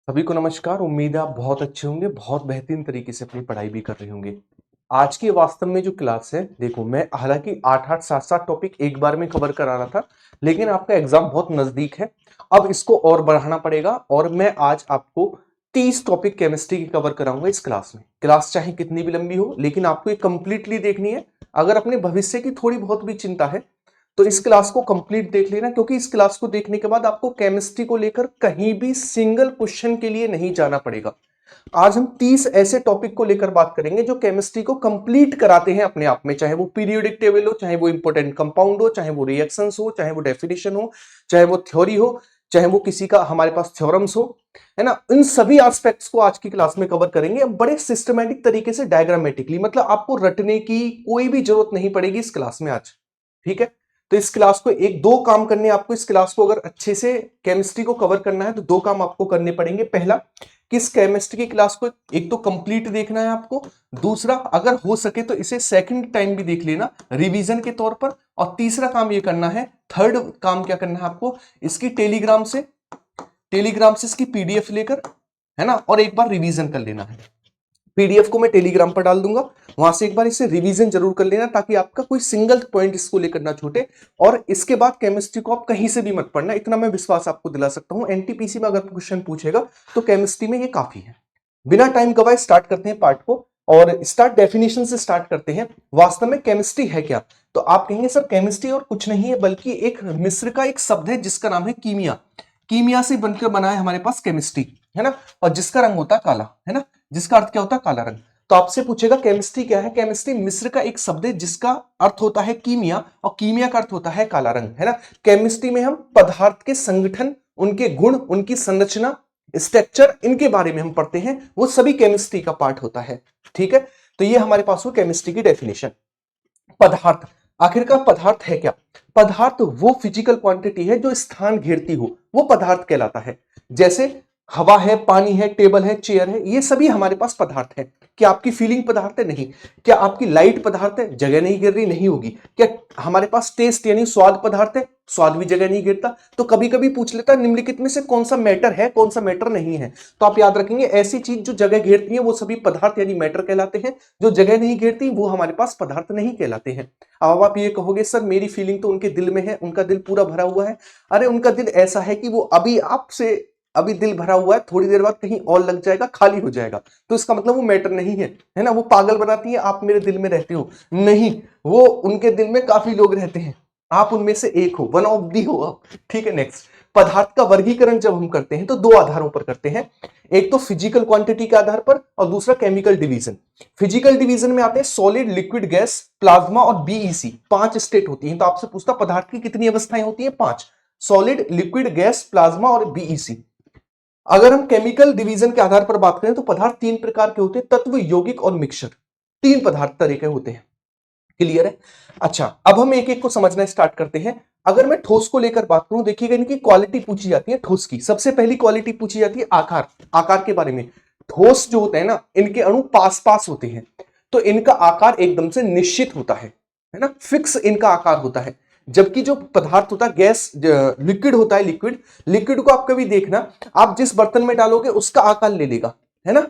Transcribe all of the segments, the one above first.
सभी को नमस्कार। उम्मीद है आप बहुत अच्छे होंगे, बहुत बेहतरीन तरीके से अपनी पढ़ाई भी कर रहे होंगे। आज की वास्तव में जो क्लास है, देखो मैं हालांकि 8-8 7-7 टॉपिक एक बार में कवर करा रहा था, लेकिन आपका एग्जाम बहुत नजदीक है। अब इसको और बढ़ाना पड़ेगा और मैं आज आपको 30 टॉपिक केमिस्ट्री की कवर कराऊंगा इस क्लास में। क्लास चाहे कितनी भी लंबी हो, लेकिन आपको ये कंप्लीटली देखनी है। अगर अपने भविष्य की थोड़ी बहुत भी चिंता है तो इस क्लास को कंप्लीट देख लेना, क्योंकि इस क्लास को देखने के बाद आपको केमिस्ट्री को लेकर कहीं भी सिंगल क्वेश्चन के लिए नहीं जाना पड़ेगा। आज हम 30 ऐसे टॉपिक को लेकर बात करेंगे जो केमिस्ट्री को कंप्लीट कराते हैं अपने आप में, चाहे वो पीरियोडिक टेबल हो, चाहे वो इंपॉर्टेंट कंपाउंड हो, चाहे वो रिएक्शंस हो, चाहे वो डेफिनेशन हो, चाहे वो थ्योरी हो, चाहे वो किसी का हमारे पास थ्योरम्स हो, है ना। इन सभी एस्पेक्ट्स को आज की क्लास में कवर करेंगे बड़े सिस्टमैटिक तरीके से, डायग्रामेटिकली। मतलब आपको रटने की कोई भी जरूरत नहीं पड़ेगी इस क्लास में आज, ठीक है। तो इस क्लास को एक दो काम करने आपको, इस क्लास को अगर अच्छे से केमिस्ट्री को कवर करना है तो दो काम आपको करने पड़ेंगे। पहला, किस केमिस्ट्री की क्लास को एक तो कंप्लीट देखना है आपको। दूसरा, अगर हो सके तो इसे सेकंड टाइम भी देख लेना रिवीजन के तौर पर। और तीसरा काम ये करना है, थर्ड काम क्या करना है आपको, इसकी टेलीग्राम से इसकी पीडीएफ लेकर, है ना, और एक बार रिवीजन कर लेना है। पीडीएफ को मैं टेलीग्राम पर डाल दूंगा, वहां से एक बार इसे रिवीजन जरूर कर लेना, ताकि आपका कोई सिंगल पॉइंट इसको लेकर ना छूटे। और इसके बाद केमिस्ट्री को आप कहीं से भी मत पढ़ना, इतना मैं विश्वास आपको दिला सकता हूं। एनटीपीसी में अगर क्वेश्चन पूछेगा तो केमिस्ट्री में ये काफी है। बिना टाइम गवाए स्टार्ट करते हैं पार्ट को, और स्टार्ट डेफिनेशन से स्टार्ट करते हैं। वास्तव में केमिस्ट्री है क्या? तो आप कहेंगे सर केमिस्ट्री और कुछ नहीं है, बल्कि एक मिस्र का एक शब्द है जिसका नाम है कीमिया। कीमिया से बनकर बना है हमारे पास केमिस्ट्री, है ना। और जिसका रंग होता है काला, है ना, जिसका अर्थ क्या होता है काला रंग। तो आपसे पूछेगा केमिस्ट्री क्या है? केमिस्ट्री मिस्र का एक शब्द है जिसका अर्थ होता है कीमिया, और कीमिया का अर्थ होता है काला रंग, है ना। केमिस्ट्री में हम पदार्थ के संगठन, उनके गुण, उनकी संरचना, स्ट्रक्चर, इनके बारे में हम पढ़ते हैं, वो सभी केमिस्ट्री का पार्ट होता है, ठीक है। तो ये हमारे पास हो केमिस्ट्री की डेफिनेशन। पदार्थ, आखिरकार पदार्थ है क्या? पदार्थ वो फिजिकल क्वांटिटी है जो स्थान घेरती हो, वो पदार्थ कहलाता है। जैसे हवा है, पानी है, टेबल है, चेयर है, ये सभी हमारे पास पदार्थ है। क्या आपकी फीलिंग पदार्थ है? नहीं। क्या आपकी लाइट पदार्थ है? जगह नहीं घेर रही, नहीं होगी। क्या हमारे पास टेस्ट यानी स्वाद पदार्थ है? स्वाद भी जगह नहीं घेरता। तो कभी कभी पूछ लेता निम्नलिखित में से कौन सा मैटर है, कौन सा मैटर नहीं है। तो आप याद रखेंगे ऐसी चीज जो जगह घेरती है वो सभी पदार्थ यानी मैटर कहलाते हैं, जो जगह नहीं घेरती वो हमारे पास पदार्थ नहीं कहलाते हैं। अब आप ये कहोगे सर मेरी फीलिंग तो उनके दिल में है, उनका दिल पूरा भरा हुआ है। अरे उनका दिल ऐसा है कि वो अभी आपसे, अभी दिल भरा हुआ है, थोड़ी देर बाद कहीं और लग जाएगा, खाली हो जाएगा, तो इसका मतलब वो मैटर नहीं है ना। वो पागल बनाती है आप मेरे दिल में रहते हो, नहीं, वो उनके दिल में काफी लोग रहते हैं, आप उनमें से एक हो, वन ऑफ दी हो आप, ठीक है। नेक्स्ट, पदार्थ का वर्गीकरण जब हम करते हैं तो दो आधारों पर करते हैं, एक तो फिजिकल क्वांटिटी के आधार पर और दूसरा केमिकल डिवीजन। फिजिकल डिवीजन में आते हैं सॉलिड, लिक्विड, गैस, प्लाज्मा और बीईसी, 5 स्टेट होती हैं। तो आपसे पूछता पदार्थ की कितनी अवस्थाएं होती हैं? 5, सॉलिड, लिक्विड, गैस, प्लाज्मा और बीईसी। अगर हम केमिकल डिवीजन के आधार पर बात करें तो पदार्थ 3 प्रकार के होते हैं, तत्व, यौगिक और मिक्सचर। 3 पदार्थ तरह के होते हैं, क्लियर है? अच्छा, अब हम एक एक को समझना स्टार्ट करते हैं। अगर मैं ठोस को लेकर बात करूं, देखिएगा इनकी क्वालिटी पूछी जाती है ठोस की। सबसे पहली क्वालिटी पूछी जाती है आकार, आकार के बारे में। ठोस जो होते हैं ना, इनके अणु पास पास होते हैं, तो इनका आकार एकदम से निश्चित होता है ना, फिक्स इनका आकार होता है। जबकि जो पदार्थ होता है गैस, लिक्विड होता है, लिक्विड, लिक्विड को आप कभी देखना, आप जिस बर्तन में डालोगे उसका आकार ले लेगा, है ना।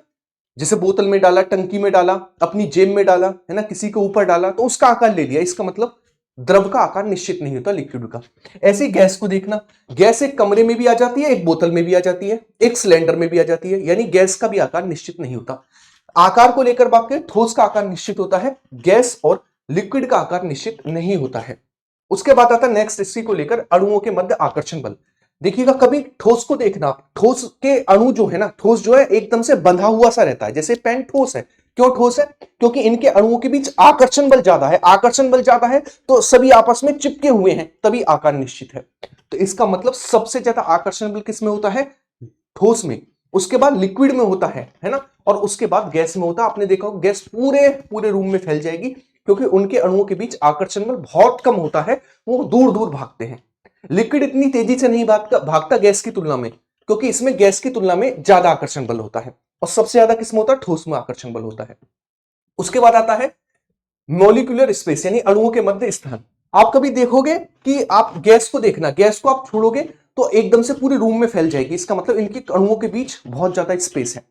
जैसे बोतल में डाला, टंकी में डाला, अपनी जेब में डाला, है ना, किसी के ऊपर डाला तो उसका आकार ले लिया, इसका मतलब द्रव का आकार निश्चित नहीं होता लिक्विड का। ऐसे ही गैस को देखना, गैस एक कमरे में भी आ जाती है, एक बोतल में भी आ जाती है, एक सिलेंडर में भी आ जाती है, यानी गैस का भी आकार निश्चित नहीं होता। आकार को लेकर बात करें, ठोस का आकार निश्चित होता है, गैस और लिक्विड का आकार निश्चित नहीं होता है। उसके बाद आता है नेक्स्ट, इसी को लेकर अणुओं के मध्य आकर्षण बल। देखिएगा कभी ठोस को देखना, ठोस के अणु जो है ना, ठोस जो है एकदम से बंधा हुआ सा रहता है, जैसे पेन ठोस है। क्यों ठोस है? क्योंकि इनके अणुओं के बीच आकर्षण बल ज्यादा है, आकर्षण बल ज्यादा है तो सभी आपस में चिपके हुए हैं, तभी आकार निश्चित है। तो इसका मतलब सबसे ज्यादा आकर्षण बल किस में होता है? ठोस में। उसके बाद लिक्विड में होता है ना, और उसके बाद गैस में होता है। आपने देखा गैस पूरे पूरे रूम में फैल जाएगी, क्योंकि उनके अणुओं के बीच आकर्षण बल बहुत कम होता है, वो दूर दूर भागते हैं। लिक्विड इतनी तेजी से नहीं भागता गैस की तुलना में, क्योंकि इसमें गैस की तुलना में ज्यादा आकर्षण बल होता है। और सबसे ज्यादा किसमें होता है? ठोस में आकर्षण बल होता है। उसके बाद आता है मॉलिक्यूलर स्पेस, यानी अणुओं के मध्य स्थान। आप कभी देखोगे कि आप गैस को देखना, गैस को आप छोड़ोगे तो एकदम से पूरे रूम में फैल जाएगी। इसका मतलब इनके अणुओं के बीच बहुत ज्यादा स्पेस है।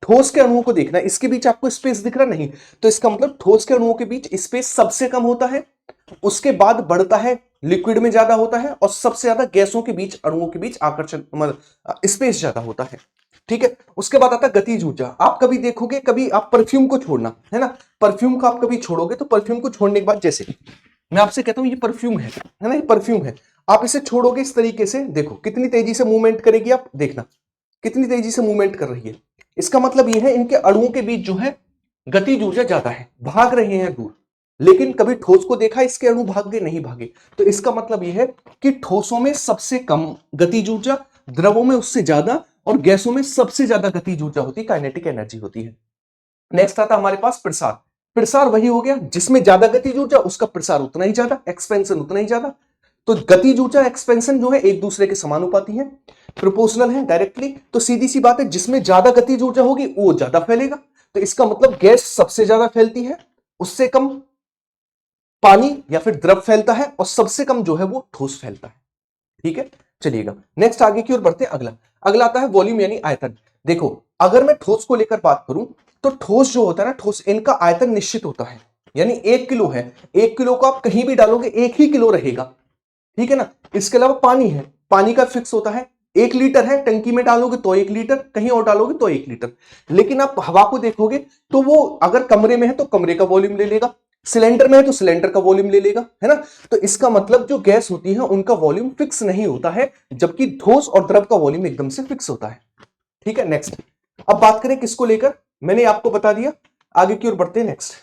ठोस के अणुओं को देखना, इसके बीच आपको स्पेस दिख रहा नहीं, तो इसका मतलब ठोस के अणुओं के बीच स्पेस सबसे कम होता है, उसके बाद बढ़ता है लिक्विड में ज्यादा होता है, और सबसे ज्यादा गैसों के बीच, अणुओं के बीच आकर्षण मतलब स्पेस ज्यादा होता है। ठीक है, उसके बाद आता है गतिज ऊर्जा। आप कभी देखोगे, कभी आप परफ्यूम को छोड़ना है ना, परफ्यूम को आप कभी छोड़ोगे तो परफ्यूम को छोड़ने के बाद, जैसे मैं आपसे कहता हूं ये परफ्यूम है ना, ये परफ्यूम है, आप इसे छोड़ोगे इस तरीके से, देखो कितनी तेजी से मूवमेंट करेगी, आप देखना कितनी तेजी से मूवमेंट कर रही है। इसका मतलब यह है इनके अणुओं के बीच जो है गतिज ऊर्जा ज्यादा है, भाग रहे हैं दूर। लेकिन कभी ठोस को देखा इसके अणु भागे नहीं भागे, तो इसका मतलब यह है कि ठोसों में सबसे कम गतिज ऊर्जा, द्रवों में उससे ज्यादा, और गैसों में सबसे ज्यादा गतिज ऊर्जा होती है, काइनेटिक एनर्जी होती है। नेक्स्ट आता हमारे पास प्रसार। प्रसार वही हो गया, जिसमें ज्यादा गतिज ऊर्जा उसका प्रसार उतना ही ज्यादा, एक्सपेंशन उतना ही ज्यादा। तो गतिज ऊर्जा एक्सपेंशन जो है एक दूसरे के समानुपाती है, प्रोपोर्शनल है डायरेक्टली। तो सीधी सी बात है, जिसमें ज्यादा गतिज ऊर्जा होगी वो ज्यादा फैलेगा। तो इसका मतलब गैस सबसे ज्यादा फैलती है, उससे कम पानी या फिर द्रव फैलता है, और सबसे कम जो है वो ठोस फैलता है। ठीक है, चलिएगा नेक्स्ट आगे की ओर बढ़ते हैं। अगला अगला आता है वॉल्यूम यानी आयतन। देखो अगर मैं ठोस को लेकर बात करूं, तो ठोस जो होता है ना, ठोस इनका आयतन निश्चित होता है, यानी 1 किलो है, 1 किलो को आप कहीं भी डालोगे 1 ही किलो रहेगा। ठीक है ना, इसके अलावा पानी है, पानी का फिक्स होता है, 1 लीटर है, टंकी में डालोगे तो 1 लीटर, कहीं और डालोगे तो 1 लीटर। लेकिन आप हवा को देखोगे तो वो अगर कमरे में है तो कमरे का वॉल्यूम ले लेगा, सिलेंडर में है तो सिलेंडर का वॉल्यूम ले लेगा, है ना। तो इसका मतलब जो गैस होती है उनका वॉल्यूम फिक्स नहीं होता है, जबकि ठोस और द्रव का वॉल्यूम एकदम से फिक्स होता है। ठीक है, नेक्स्ट अब बात करें किसको लेकर, मैंने आपको बता दिया, आगे की ओर बढ़ते हैं नेक्स्ट।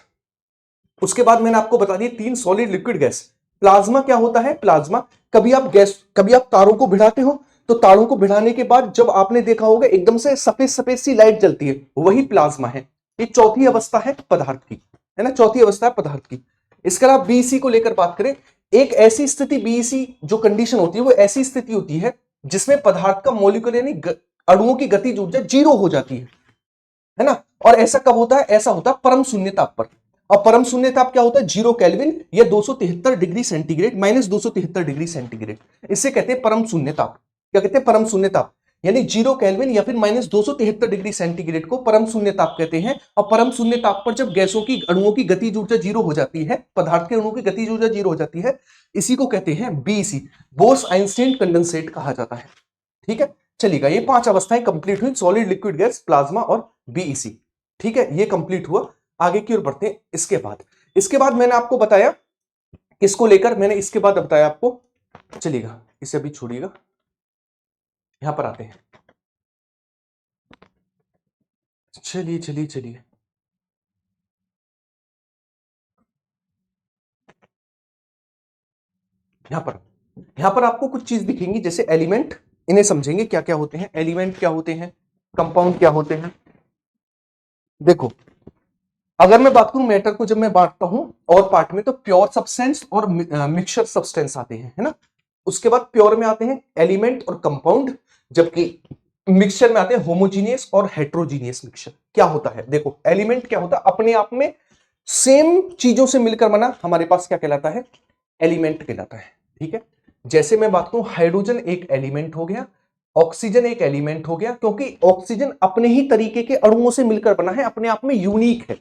उसके बाद मैंने आपको बता दिया 3 सॉलिड लिक्विड गैस। प्लाज्मा क्या होता है, प्लाज्मा, कभी आप तारों को भिड़ाते हो, तो तारों को भिड़ाने के बाद जब आपने देखा होगा एकदम से सफेद सफेद सी लाइट जलती है, वही प्लाज्मा है। ये चौथी अवस्था है पदार्थ की, है ना, चौथी अवस्था है पदार्थ की। इसके अलावा बीईसी को लेकर बात करें, एक ऐसी स्थिति बीईसी जो कंडीशन होती है वो ऐसी स्थिति होती है जिसमें पदार्थ का मॉलिक्यूलर यानी अणुओं की गतिज ऊर्जा 0 हो जाती है ना। और ऐसा कब होता है, ऐसा होता है परम शून्य ताप पर। और परम शून्य ताप क्या होता है, 0 केल्विन या 273 डिग्री सेंटीग्रेड, -273 डिग्री सेंटीग्रेड, इसे कहते हैं परम शून्य ताप। क्या कहते हैं, परम शून्य ताप, यानी 0 केल्विन या फिर -273 डिग्री सेंटीग्रेड को परम शून्य ताप कहते हैं। और परम शून्य ताप पर जब गैसों की अणुओं की गतिज ऊर्जा 0 हो जाती है, पदार्थ के अणुओं की गतिज ऊर्जा 0 हो जाती है, इसी को कहते हैं बीईसी, बोस आइंस्टीन कंडेंसेट कहा जाता है। ठीक है, चलिएगा ये 5 अवस्थाएं कंप्लीट हुई, सॉलिड लिक्विड गैस, प्लाज्मा और बीईसी। ठीक है, ये कंप्लीट हुआ। आगे की ओर बढ़ते हैं। इसके बाद मैंने आपको बताया किसको लेकर, मैंने इसके बाद बताया आपको, चलिएगा इसे अभी छोड़िएगा, यहां पर आते हैं। चलिए चलिए चलिए, यहां पर आपको कुछ चीज दिखेंगी, जैसे एलिमेंट, इन्हें समझेंगे क्या क्या होते हैं, एलिमेंट क्या होते हैं, कंपाउंड क्या होते हैं। देखो अगर मैं बात करूं मैटर को, जब मैं बांटता हूं और पार्ट में, तो प्योर सब्सटेंस और मिक्सचर सब्सटेंस आते हैं, है ना। उसके बाद प्योर में आते हैं एलिमेंट और कंपाउंड, जबकि मिक्सचर में आते हैं होमोजीनियस और हेट्रोजीनियस मिक्सचर। क्या होता है, देखो एलिमेंट क्या होता है, अपने आप में सेम चीजों से मिलकर बना हमारे पास क्या कहलाता है, एलिमेंट कहलाता है। ठीक है, जैसे मैं बात करूं हाइड्रोजन एक एलिमेंट हो गया, ऑक्सीजन एक एलिमेंट हो गया, क्योंकि ऑक्सीजन अपने ही तरीके के अणुओं से मिलकर बना है, अपने आप में यूनिक है।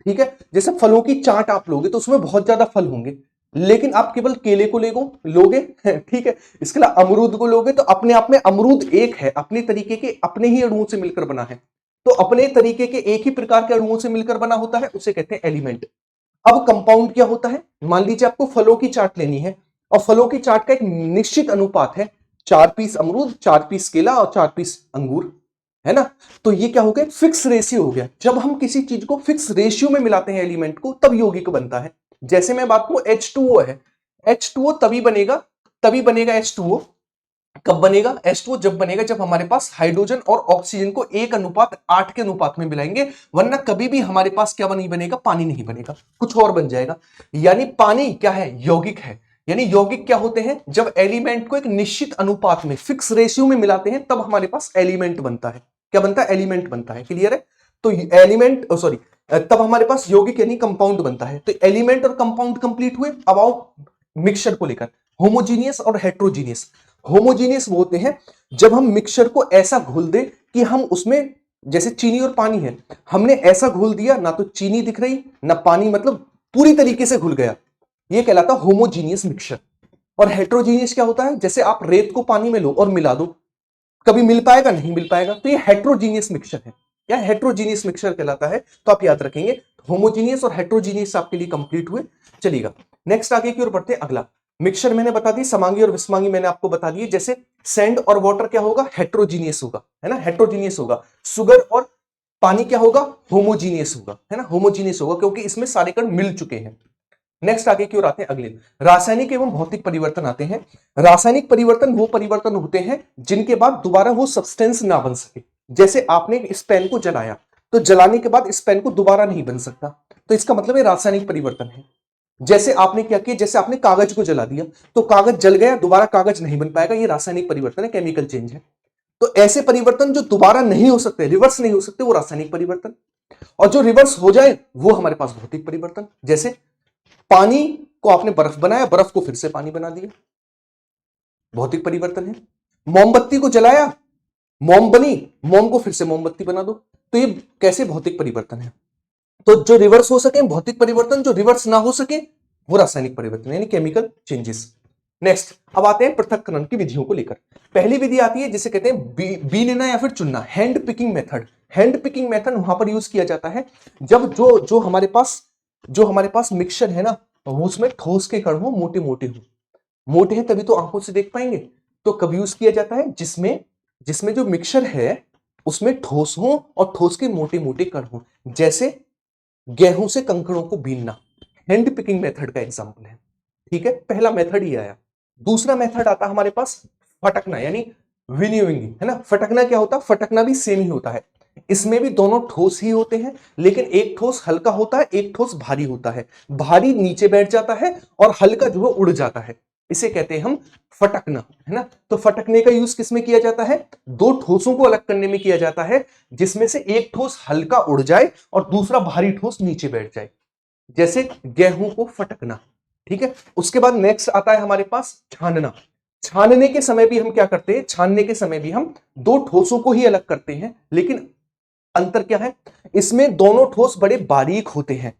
ठीक है, जैसे फलों की चाट आप लोगे तो उसमें बहुत ज्यादा फल होंगे, लेकिन आप केवल केले को लोगे ठीक है, इसके अलावा अमरूद को लोगे तो अपने आप में अमरूद एक है, अपने तरीके के अपने ही अणुओं से मिलकर बना है। तो अपने तरीके के एक ही प्रकार के अणुओं से मिलकर बना होता है, उसे कहते हैं एलिमेंट। अब कंपाउंड क्या होता है, मान लीजिए आपको फलों की चाट लेनी है, और फलों की चाट का एक निश्चित अनुपात है, 4 पीस अमरूद, 4 पीस केला और 4 पीस अंगूर, है ना। तो ये क्या हो गया, फिक्स रेशियो हो गया। जब हम किसी चीज को फिक्स रेशियो में मिलाते हैं एलिमेंट को, तब यौगिक बनता है। जैसे मैं बात करूं H2O है, H2O तभी बनेगा H2O, कब बनेगा H2O, जब बनेगा जब हमारे पास हाइड्रोजन और ऑक्सीजन को 1:8 के अनुपात में मिलाएंगे, वरना कभी भी हमारे पास क्या नहीं बनेगा, पानी नहीं बनेगा, कुछ और बन जाएगा। यानी पानी क्या है, यौगिक है। यानी यौगिक क्या होते हैं, जब एलिमेंट को एक निश्चित अनुपात में फिक्स रेशियो में मिलाते हैं, तब हमारे पास एलिमेंट बनता है। क्या बनता है, एलिमेंट बनता है। क्लियर है, तो एलिमेंट सॉरी तब हमारे पास यौगिक यानी कंपाउंड बनता है। तो एलिमेंट और कंपाउंड कंप्लीट हुए। अब आओ मिक्सचर को लेकर, होमोजीनियस और हेट्रोजीनियस। होमोजीनियस वो होते हैं जब हम मिक्सचर को ऐसा घोल दे कि हम उसमें, जैसे चीनी और पानी है, हमने ऐसा घोल दिया ना तो चीनी दिख रही ना पानी, मतलब पूरी तरीके से घुल गया, ये कहलाता है होमोजीनियस मिक्सचर। और हेट्रोजीनियस क्या होता है, जैसे आप रेत को पानी में लो और मिला दो, कभी मिल पाएगा, नहीं मिल पाएगा, तो ये हेट्रोजीनियस मिक्सचर है, या हेट्रोजीनियस मिक्सचर कहलाता है। तो आप याद रखेंगे, होमोजीनियस और हेट्रोजीनियस आपके लिए कंप्लीट हुए। चलिएगा नेक्स्ट आगे की ओर बढ़ते हैं। अगला मिक्सचर मैंने बता दी, समांगी और विस्मांगी मैंने आपको बता दिए। जैसे सैंड और वाटर क्या होगा, हेट्रोजीनियस होगा, है ना, हेट्रोजीनियस होगा। शुगर और पानी क्या होगा, होमोजीनियस होगा, है ना, होमोजीनियस होगा, क्योंकि इसमें सारे कण मिल चुके हैं। नेक्स्ट आगे की ओर आते हैं। अगले रासायनिक एवं भौतिक परिवर्तन आते हैं। रासायनिक परिवर्तन वो परिवर्तन होते हैं जिनके बाद दोबारा वो सब्सटेंस ना बन सके। जैसे आपने इस पेन को जलाया, तो जलाने के बाद इस पेन को दोबारा नहीं बन सकता, तो इसका मतलब ये रासायनिक परिवर्तन है। जैसे आपने क्या किया, जैसे आपने कागज को जला दिया तो कागज जल गया, दोबारा कागज नहीं बन पाएगा, ये रासायनिक परिवर्तन है, केमिकल चेंज है। तो ऐसे परिवर्तन जो दोबारा नहीं हो सकते, रिवर्स नहीं हो सकते, वो रासायनिक परिवर्तन। और जो रिवर्स हो जाए वो हमारे पास भौतिक परिवर्तन। जैसे पानी को आपने बर्फ बनाया, बर्फ को फिर से पानी बना दिया, भौतिक परिवर्तन है। मोमबत्ती को जलाया, मोम बनी, मोम को फिर से मोमबत्ती बना दो, तो ये कैसे भौतिक परिवर्तन है। तो जो रिवर्स हो सके भौतिक परिवर्तन, जो रिवर्स ना हो सके वो रासायनिक परिवर्तन यानी केमिकल चेंजेस। नेक्स्ट अब आते हैं पृथक्करण की विधियों को लेकर। पहली विधि आती है जिसे कहते हैं बीनना या फिर चुनना, hand picking method. Hand picking method वहां पर यूज किया जाता है जब जो हमारे पास मिक्सचर है ना, वो उसमें ठोस के कण हो, मोटे मोटे हो, मोटे हैं तभी तो आंखों से देख पाएंगे। तो कब यूज किया जाता है, जिसमें जिसमें जो मिक्सचर है उसमें ठोस हो और ठोस के मोटे मोटे कण हो, जैसे गेहूं से कंकड़ों को बीनना, हैंड पिकिंग मेथड का एग्जांपल है। ठीक है, पहला मेथड ही आया। दूसरा मेथड आता है हमारे पास फटकना यानी विनियोइंग, है ना। फटकना क्या होता है, फटकना भी सेम ही होता है, इसमें भी दोनों ठोस ही होते हैं, लेकिन एक ठोस हल्का होता है, एक ठोस भारी होता है। भारी नीचे बैठ जाता है और हल्का जो है उड़ जाता है, इसे कहते हैं हम फटकना, है ना। तो फटकने का यूज किसमें किया जाता है, दो ठोसों को अलग करने में किया जाता है, जिसमें से एक ठोस हल्का उड़ जाए और दूसरा भारी ठोस नीचे बैठ जाए, जैसे गेहूं को फटकना। ठीक है, उसके बाद नेक्स्ट आता है हमारे पास छानना। छानने के समय भी हम क्या करते हैं, छानने के समय भी हम दो ठोसों को ही अलग करते हैं, लेकिन अंतर क्या है, इसमें दोनों ठोस बड़े बारीक होते हैं,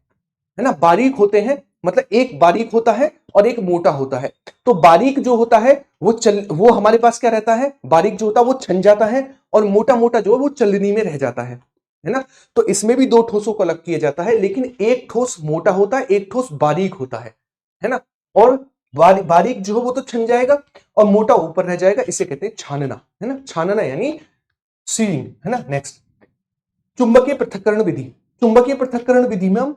है ना, बारीक होते हैं, मतलब एक बारीक होता है और एक मोटा होता है। तो बारीक जो होता है वो हमारे पास क्या रहता है, बारीक जो होता है वो छन जाता है, और मोटा मोटा जो है वो चलनी में रह जाता है ना। तो इसमें भी दो ठोसों को अलग किया जाता है, लेकिन एक ठोस मोटा होता है, एक ठोस बारीक होता है ना। और बारीक जो है वो तो छन जाएगा और मोटा ऊपर रह जाएगा, इसे कहते हैं छानना, है ना, छानना यानी सीलिंग, है ना। नेक्स्ट चुंबकीय पृथक्करण विधि। चुंबकीय पृथक्करण विधि में हम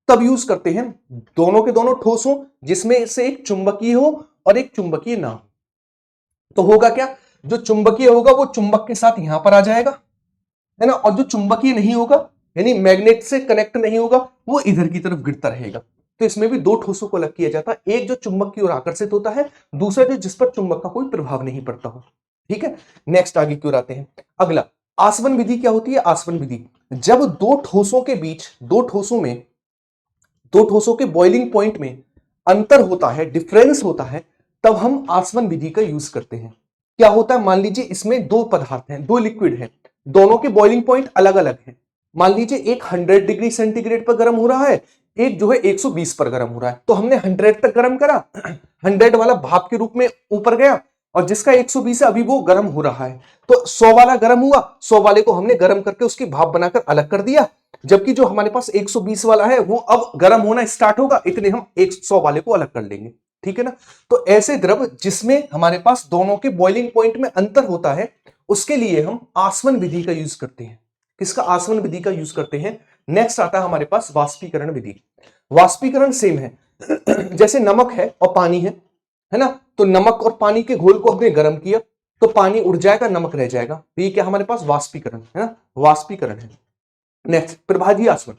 तब यूज करते हैं दोनों के दोनों ठोस हो, जिसमें से एक चुंबकीय हो और एक चुंबकीय ना हो। तो होगा क्या, जो चुंबकीय होगा वो चुंबक के साथ यहां पर आ जाएगा, है ना, और जो चुंबकीय नहीं होगा यानी मैग्नेट से कनेक्ट नहीं होगा, वो इधर की तरफ गिरता रहेगा। तो इसमें भी दो ठोसों को अलग किया जाता है, एक जो चुंबक की ओर आकर्षित होता है, दूसरा जो जिस पर चुंबक का कोई प्रभाव नहीं पड़ता हो। ठीक है, नेक्स्ट आगे की ओर आते हैं। अगला आसवन विधि क्या होती है, आसवन विधि जब दो ठोसों के बॉइलिंग पॉइंट में अंतर होता है, डिफरेंस होता है, तब हम आसवन विधि का यूज करते हैं। क्या होता है, मान लीजिए इसमें दो पदार्थ हैं, दो लिक्विड हैं, दोनों के बॉइलिंग पॉइंट अलग अलग हैं। मान लीजिए एक 100 डिग्री सेंटीग्रेड पर गर्म हो रहा है, एक जो है 120 पर गर्म हो रहा है। तो हमने 100 तक गर्म करा, 100 वाला भाप के रूप में ऊपर गया, और जिसका 120 है अभी वो गर्म हो रहा है, तो 100 वाला गर्म हुआ, 100 वाले को हमने गर्म करके उसकी भाप बनाकर अलग कर दिया, जबकि जो हमारे पास 120 वाला है वो अब गर्म होना स्टार्ट होगा, इतने हम 100 वाले को अलग कर लेंगे। ठीक है ना। तो ऐसे द्रव जिसमें हमारे पास दोनों के बॉइलिंग पॉइंट में अंतर होता है, उसके लिए हम आसवन विधि का यूज करते हैं। किसका, आसवन विधि का यूज करते हैं। नेक्स्ट आता है हमारे पास वाष्पीकरण विधि। वाष्पीकरण सेम है जैसे नमक है और पानी है ना। तो नमक और पानी के घोल को हमने गर्म किया तो पानी उड़ जाएगा, नमक रह जाएगा, तो ये क्या हमारे पास वाष्पीकरण है ना, वाष्पीकरण है। नेक्स्ट प्रभाजी आसवन।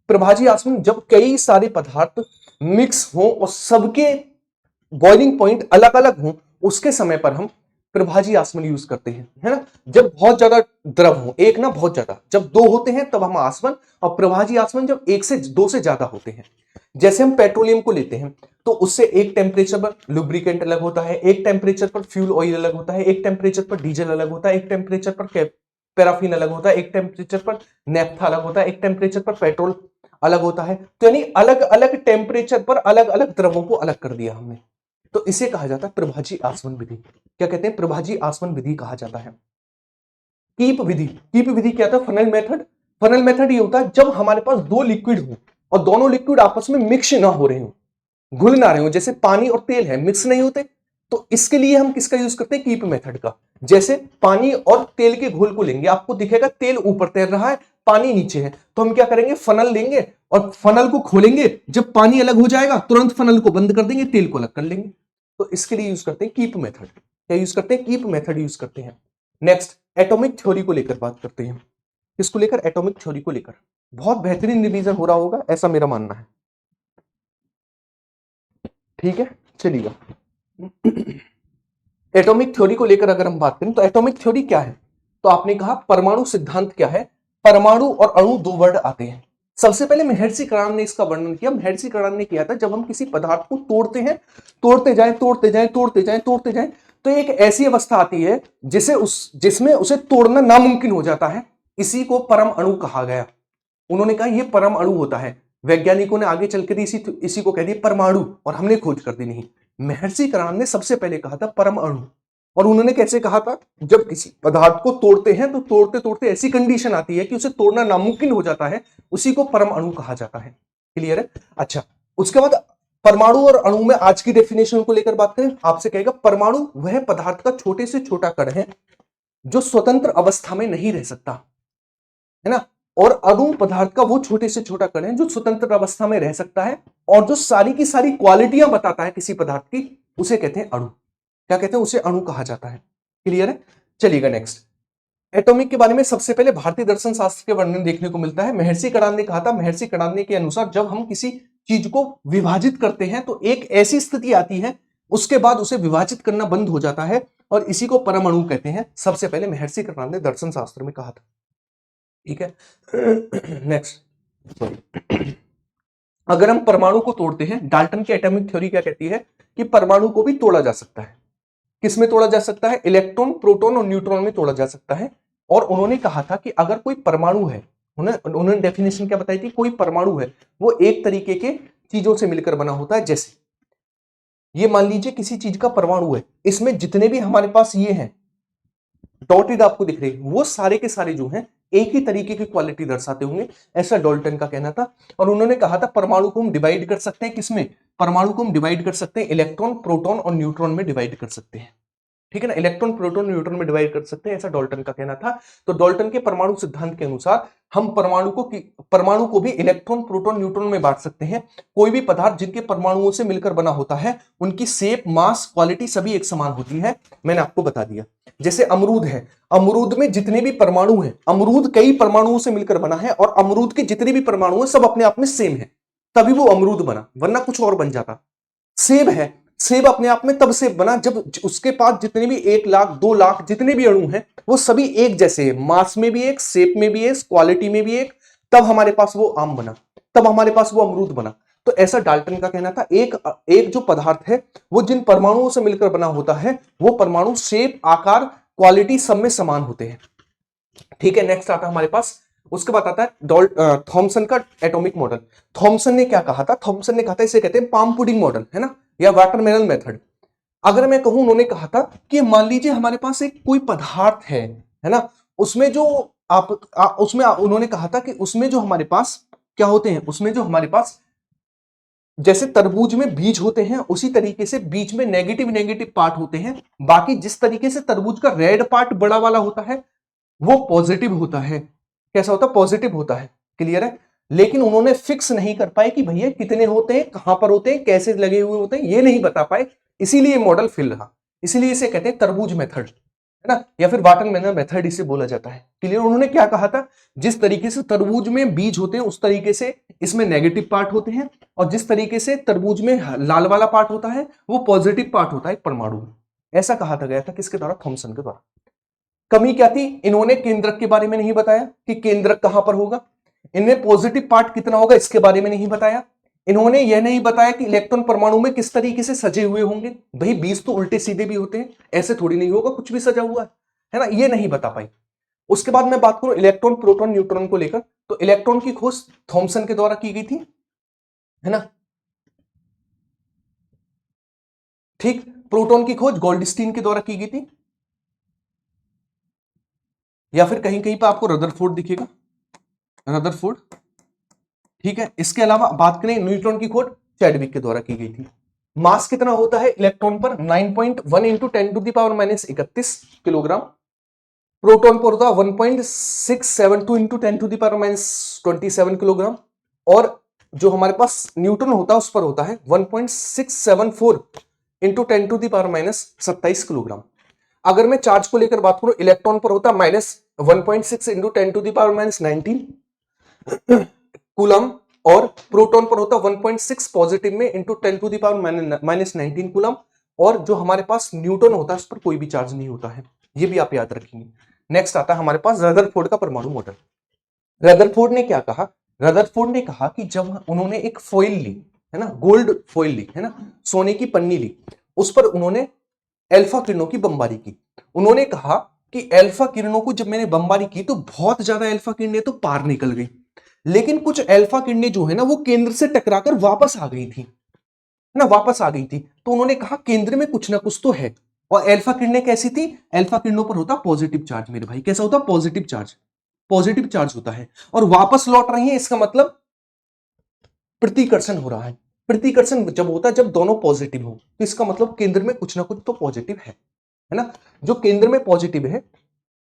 प्रभाजी आसवन जब कई सारे पदार्थ मिक्स हो और सबके बॉइलिंग पॉइंट अलग अलग हो, उसके समय पर हम प्रभाजी आसवन यूज करते हैं, है ना। जब बहुत ज्यादा द्रव हो, एक ना बहुत ज्यादा, जब दो होते हैं तब हम आसवन, और प्रभाजी आसवन जब एक से दो से ज्यादा होते हैं। जैसे हम पेट्रोलियम को लेते हैं तो उससे एक टेम्परेचर पर लुब्रिकेंट अलग होता है, एक टेम्परेचर पर फ्यूल ऑयल अलग होता है, एक टेम्परेचर पर डीजल अलग होता है, एक टेम्परेचर पर पैराफिन अलग होता है, एक टेम्परेचर पर नेफ्था अलग होता है, एक टेम्परेचर पर पेट्रोल अलग होता है। तो यानी अलग अलग टेम्परेचर पर अलग अलग द्रवों को अलग कर दिया हमने। तो इसे कहा जाता है प्रभाजी आसवन विधि। क्या कहते हैं? प्रभाजी आसवन विधि कहा जाता है। कीप विधि, कीप विधि क्या था? Funnel method. फनल मेथड ये होता है जब हमारे पास दो लिक्विड हो और दोनों लिक्विड आपस में मिक्स ना हो रहे हो, घुल ना रहे हो, जैसे पानी और तेल है, मिक्स नहीं होते, तो इसके लिए हम किसका यूज करते हैं? कीप मेथड का। जैसे पानी और तेल के घोल को लेंगे, आपको दिखेगा तेल ऊपर तैर रहा है, पानी नीचे है, तो हम क्या करेंगे? फनल लेंगे और फनल को खोलेंगे, जब पानी अलग हो जाएगा तुरंत फनल को बंद कर देंगे, तेल को अलग कर लेंगे। तो इसके लिए यूज करते हैं कीप मेथड। क्या यूज करते हैं? कीप मेथड यूज करते हैं। नेक्स्ट, एटॉमिक थ्योरी को लेकर बात करते हैं। किसको लेकर? एटॉमिक थ्योरी को लेकर। बहुत बेहतरीन रिवीजन हो रहा होगा, ऐसा मेरा मानना है। ठीक है, चलिएगा। एटॉमिक थ्योरी को लेकर अगर हम बात करें तो एटॉमिक थ्योरी क्या है? तो आपने कहा परमाणु सिद्धांत क्या है? परमाणु और अणु दो वर्ड आते हैं। सबसे पहले महर्षि कणाद ने इसका वर्णन किया। महर्षि कणाद ने किया था जब हम किसी पदार्थ को तोड़ते हैं, तोड़ते जाएं तोड़ते जाएं तोड़ते जाएं तोड़ते जाएं, तो एक ऐसी अवस्था आती है जिसमें उसे तोड़ना नामुमकिन हो जाता है। इसी को परम अणु कहा गया। उन्होंने कहा यह परम अणु होता है। वैज्ञानिकों ने आगे चल कर इसी को कह दिया परमाणु, और हमने खोज कर दी। नहीं, महर्षि कणाद ने सबसे पहले कहा था परम अणु। और उन्होंने कैसे कहा था? जब किसी पदार्थ को तोड़ते हैं तो तोड़ते तोड़ते ऐसी कंडीशन आती है कि उसे तोड़ना नामुमकिन हो जाता है, उसी को परम अणु कहा जाता है। क्लियर है? अच्छा, उसके बाद परमाणु और अणु में आज की डेफिनेशन को लेकर बात करें, आपसे कहेगा परमाणु वह पदार्थ का छोटे से छोटा कण है जो स्वतंत्र अवस्था में नहीं रह सकता, है ना। और अणु पदार्थ का वो छोटे से छोटा कण है जो स्वतंत्र अवस्था में रह सकता है और जो सारी की सारी क्वालिटियां बताता है किसी पदार्थ की, उसे कहते हैं अणु। क्या कहते हैं? उसे अणु कहा जाता है। क्लियर है? चलिएगा नेक्स्ट। एटॉमिक के बारे में सबसे पहले भारतीय दर्शन शास्त्र के वर्णन देखने को मिलता है। महर्षि कणाद ने कहा था, महर्षि कणाद ने के अनुसार जब हम किसी चीज को विभाजित करते हैं तो एक ऐसी स्थिति आती है, उसके बाद उसे विभाजित करना बंद हो जाता है, और इसी को परमाणु कहते हैं। सबसे पहले महर्षि कणाद ने दर्शन शास्त्र में कहा था। ठीक है, नेक्स्ट। सॉरी, अगर हम परमाणु को तोड़ते हैं, डाल्टन की एटॉमिक थ्योरी क्या कहती है कि परमाणु को भी तोड़ा जा सकता है। किसमें तोड़ा जा सकता है? इलेक्ट्रॉन, प्रोटॉन और न्यूट्रॉन में तोड़ा जा सकता है। और उन्होंने कहा था कि अगर कोई परमाणु है, उन्होंने डेफिनेशन क्या बताई थी? कोई परमाणु है वो एक तरीके के चीजों से मिलकर बना होता है। जैसे ये मान लीजिए किसी चीज का परमाणु है, इसमें जितने भी हमारे पास ये हैं डॉटेड आपको दिख रहे हैं, वो सारे के सारे जो हैं एक ही तरीके की क्वालिटी दर्शाते होंगे, ऐसा डाल्टन का कहना था। और उन्होंने कहा था परमाणु को हम डिवाइड कर सकते हैं किसमें? परमाणु को हम डिवाइड कर सकते हैं इलेक्ट्रॉन, प्रोटॉन और न्यूट्रॉन में डिवाइड कर सकते हैं। ठीक है ना, इलेक्ट्रॉन, प्रोटॉन, न्यूट्रॉन में डिवाइड कर सकते हैं, ऐसा डाल्टन का कहना था। तो डाल्टन के परमाणु सिद्धांत के अनुसार हम परमाणु को भी इलेक्ट्रॉन, प्रोटॉन, न्यूट्रॉन में बांट सकते हैं। कोई भी पदार्थ जिनके परमाणुओं से मिलकर बना होता है, उनकी शेप, मास, क्वालिटी सभी एक समान होती है। मैंने आपको बता दिया। जैसे अमरूद है, अमरूद में जितने भी परमाणु हैं, अमरूद कई परमाणुओं से मिलकर बना है, और अमरूद के जितने भी परमाणु हैं सब अपने आप में सेम है, तभी वो अमरूद बना, वरना कुछ और बन जाता। सेब है, सेब अपने आप में तब सेब बना जब उसके पास जितने भी 1 लाख 2 लाख जितने भी अणु हैं वो सभी एक जैसे हैं, मास में भी एक, शेप में भी एक, क्वालिटी में भी एक, तब हमारे पास वो आम बना, तब हमारे पास वो अमरूद बना। तो ऐसा डाल्टन का कहना था। एक जो पदार्थ है वो जिन परमाणुओं से मिलकर बना होता है, वो परमाणु शेप, आकार, क्वालिटी सब में समान होते हैं। ठीक है, नेक्स्ट आता है हमारे पास, उसके बाद आता है थॉमसन का एटॉमिक मॉडल। थॉमसन ने क्या कहा था? थॉमसन ने कहा था, इसे कहते हैं पाम पुडिंग मॉडल, है ना, या वाटरमेलन मेथड। अगर मैं कहूं, उन्होंने कहा था कि मान लीजिए हमारे पास एक कोई पदार्थ है ना, उसमें जो उन्होंने कहा था कि उसमें जो हमारे पास क्या होते हैं, उसमें जो हमारे पास जैसे तरबूज में बीज होते हैं, उसी तरीके से बीच में नेगेटिव नेगेटिव पार्ट होते हैं। बाकी जिस तरीके से तरबूज का रेड पार्ट बड़ा वाला होता है वो पॉजिटिव होता है। कैसा होता है? पॉजिटिव होता है। क्लियर है? लेकिन उन्होंने फिक्स नहीं कर पाए कि भैया कितने होते हैं, कहां पर होते हैं, कैसे लगे हुए होते हैं, ये नहीं बता पाए, इसीलिए मॉडल फेल रहा। इसीलिए इसे कहते हैं तरबूज मेथड, है ना, या फिर वाटरमेलन मेथड इसे बोला जाता है। क्लियर? उन्होंने क्या कहा था? जिस तरीके से तरबूज में बीज होते हैं उस तरीके से इसमें नेगेटिव पार्ट होते हैं, और जिस तरीके से तरबूज में लाल वाला पार्ट होता है वो पॉजिटिव पार्ट होता है परमाणु। ऐसा कहा था गया था किसके द्वारा? थॉमसन के द्वारा। कमी क्या थी? इन्होंने केंद्रक के बारे में नहीं बताया कि केंद्रक कहां पर होगा। इनमें पॉजिटिव पार्ट कितना होगा इसके बारे में नहीं बताया। इन्होंने यह नहीं बताया कि इलेक्ट्रॉन परमाणु में किस तरीके से सजे हुए होंगे। भाई 20 तो उल्टे सीधे भी होते हैं, ऐसे थोड़ी नहीं होगा कुछ भी सजा हुआ है ना, ये नहीं बता पाई। उसके बाद मैं बात करूं इलेक्ट्रॉन प्रोटॉन न्यूट्रॉन को लेकर, तो इलेक्ट्रॉन की खोज थॉमसन के द्वारा की गई थी, है ना, ठीक। प्रोटॉन की खोज गोल्डस्टीन के द्वारा की गई थी, या फिर कहीं कहीं पर आपको रदरफोर्ड दिखेगा, रदरफोर्ड, ठीक है। इसके अलावा बात करें न्यूट्रॉन की खोज चैडविक के द्वारा की गई थी। मास कितना होता है इलेक्ट्रॉन पर? 9.1 इंटू 10⁻31 किलोग्राम। प्रोटॉन पर होता है 1.672 इंटू 10⁻27 किलोग्राम। और जो हमारे पास न्यूट्रॉन होता है उस पर होता है 1.674 इंटू 10⁻27 किलोग्राम। अगर मैं चार्ज को लेकर बात करूं, इलेक्ट्रॉन पर होता है -1.6 इंटू 10⁻19 कूलम, और प्रोटॉन पर होता है 1.6 पॉजिटिव में इंटू 10⁻19 कूलम। और जो हमारे पास न्यूट्रॉन होता है उस पर कोई भी चार्ज नहीं होता है, ये भी आप याद रखेंगे। नेक्स्ट आता है हमारे पास रदरफोर्ड का परमाणु मॉडल। रदरफोर्ड ने क्या कहा? रदरफोर्ड ने कहा कि जब उन्होंने एक फॉइल ली, है ना, गोल्ड फॉइल ली, है ना, सोने की पन्नी ली, उस पर उन्होंने अल्फा किरणों की बमबारी की। उन्होंने कहा कि अल्फा किरणों को जब मैंने बमबारी की तो बहुत ज्यादा अल्फा किरणें तो पार निकल गई, लेकिन कुछ अल्फा किरणें जो है ना वो केंद्र से टकराकर वापस आ गई थी, है ना, वापस आ गई थी। तो उन्होंने कहा केंद्र में कुछ ना कुछ तो है। और अल्फा किरणें कैसी थी? अल्फा किरणों पर होता पॉजिटिव चार्ज मेरे भाई। कैसा होता? पॉजिटिव चार्ज, पॉजिटिव चार्ज होता है। और वापस लौट रही है, इसका मतलब प्रतिकर्षण हो रहा है। प्रतिकर्षण जब होता है जब दोनों पॉजिटिव हो, तो इसका मतलब केंद्र में कुछ ना कुछ तो पॉजिटिव है ना। जो केंद्र में पॉजिटिव है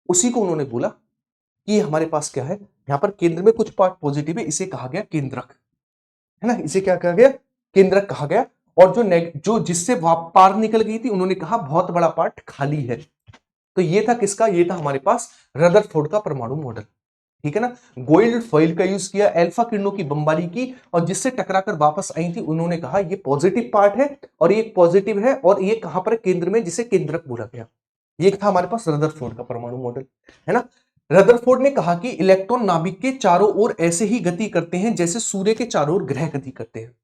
उसी को उन्होंने बोला कि हमारे पास क्या है, यहां पर केंद्र में कुछ पार्ट पॉजिटिव है, इसे कहा गया केंद्रक, है ना, इसे क्या कहा गया? केंद्रक कहा गया। और जो जिससे पार निकल गई थी, उन्होंने कहा बहुत बड़ा पार्ट खाली है। तो ये था किसका? ये था हमारे पास रदरफोर्ड का परमाणु मॉडल, ठीक है ना। गोल्ड फॉइल का यूज किया, अल्फा किरणों की बमबारी की, और जिससे टकराकर वापस आई थी, उन्होंने कहा ये पॉजिटिव पार्ट है और ये पॉजिटिव है, और ये कहां पर? केंद्र में, जिसे केंद्रक बोला गया। ये था हमारे पास रदरफोर्ड का परमाणु मॉडल, है ना। रदरफोर्ड ने कहा कि इलेक्ट्रॉन नाभिक के चारों ओर ऐसे ही गति करते हैं जैसे सूर्य के चारों ओर ग्रह गति करते हैं,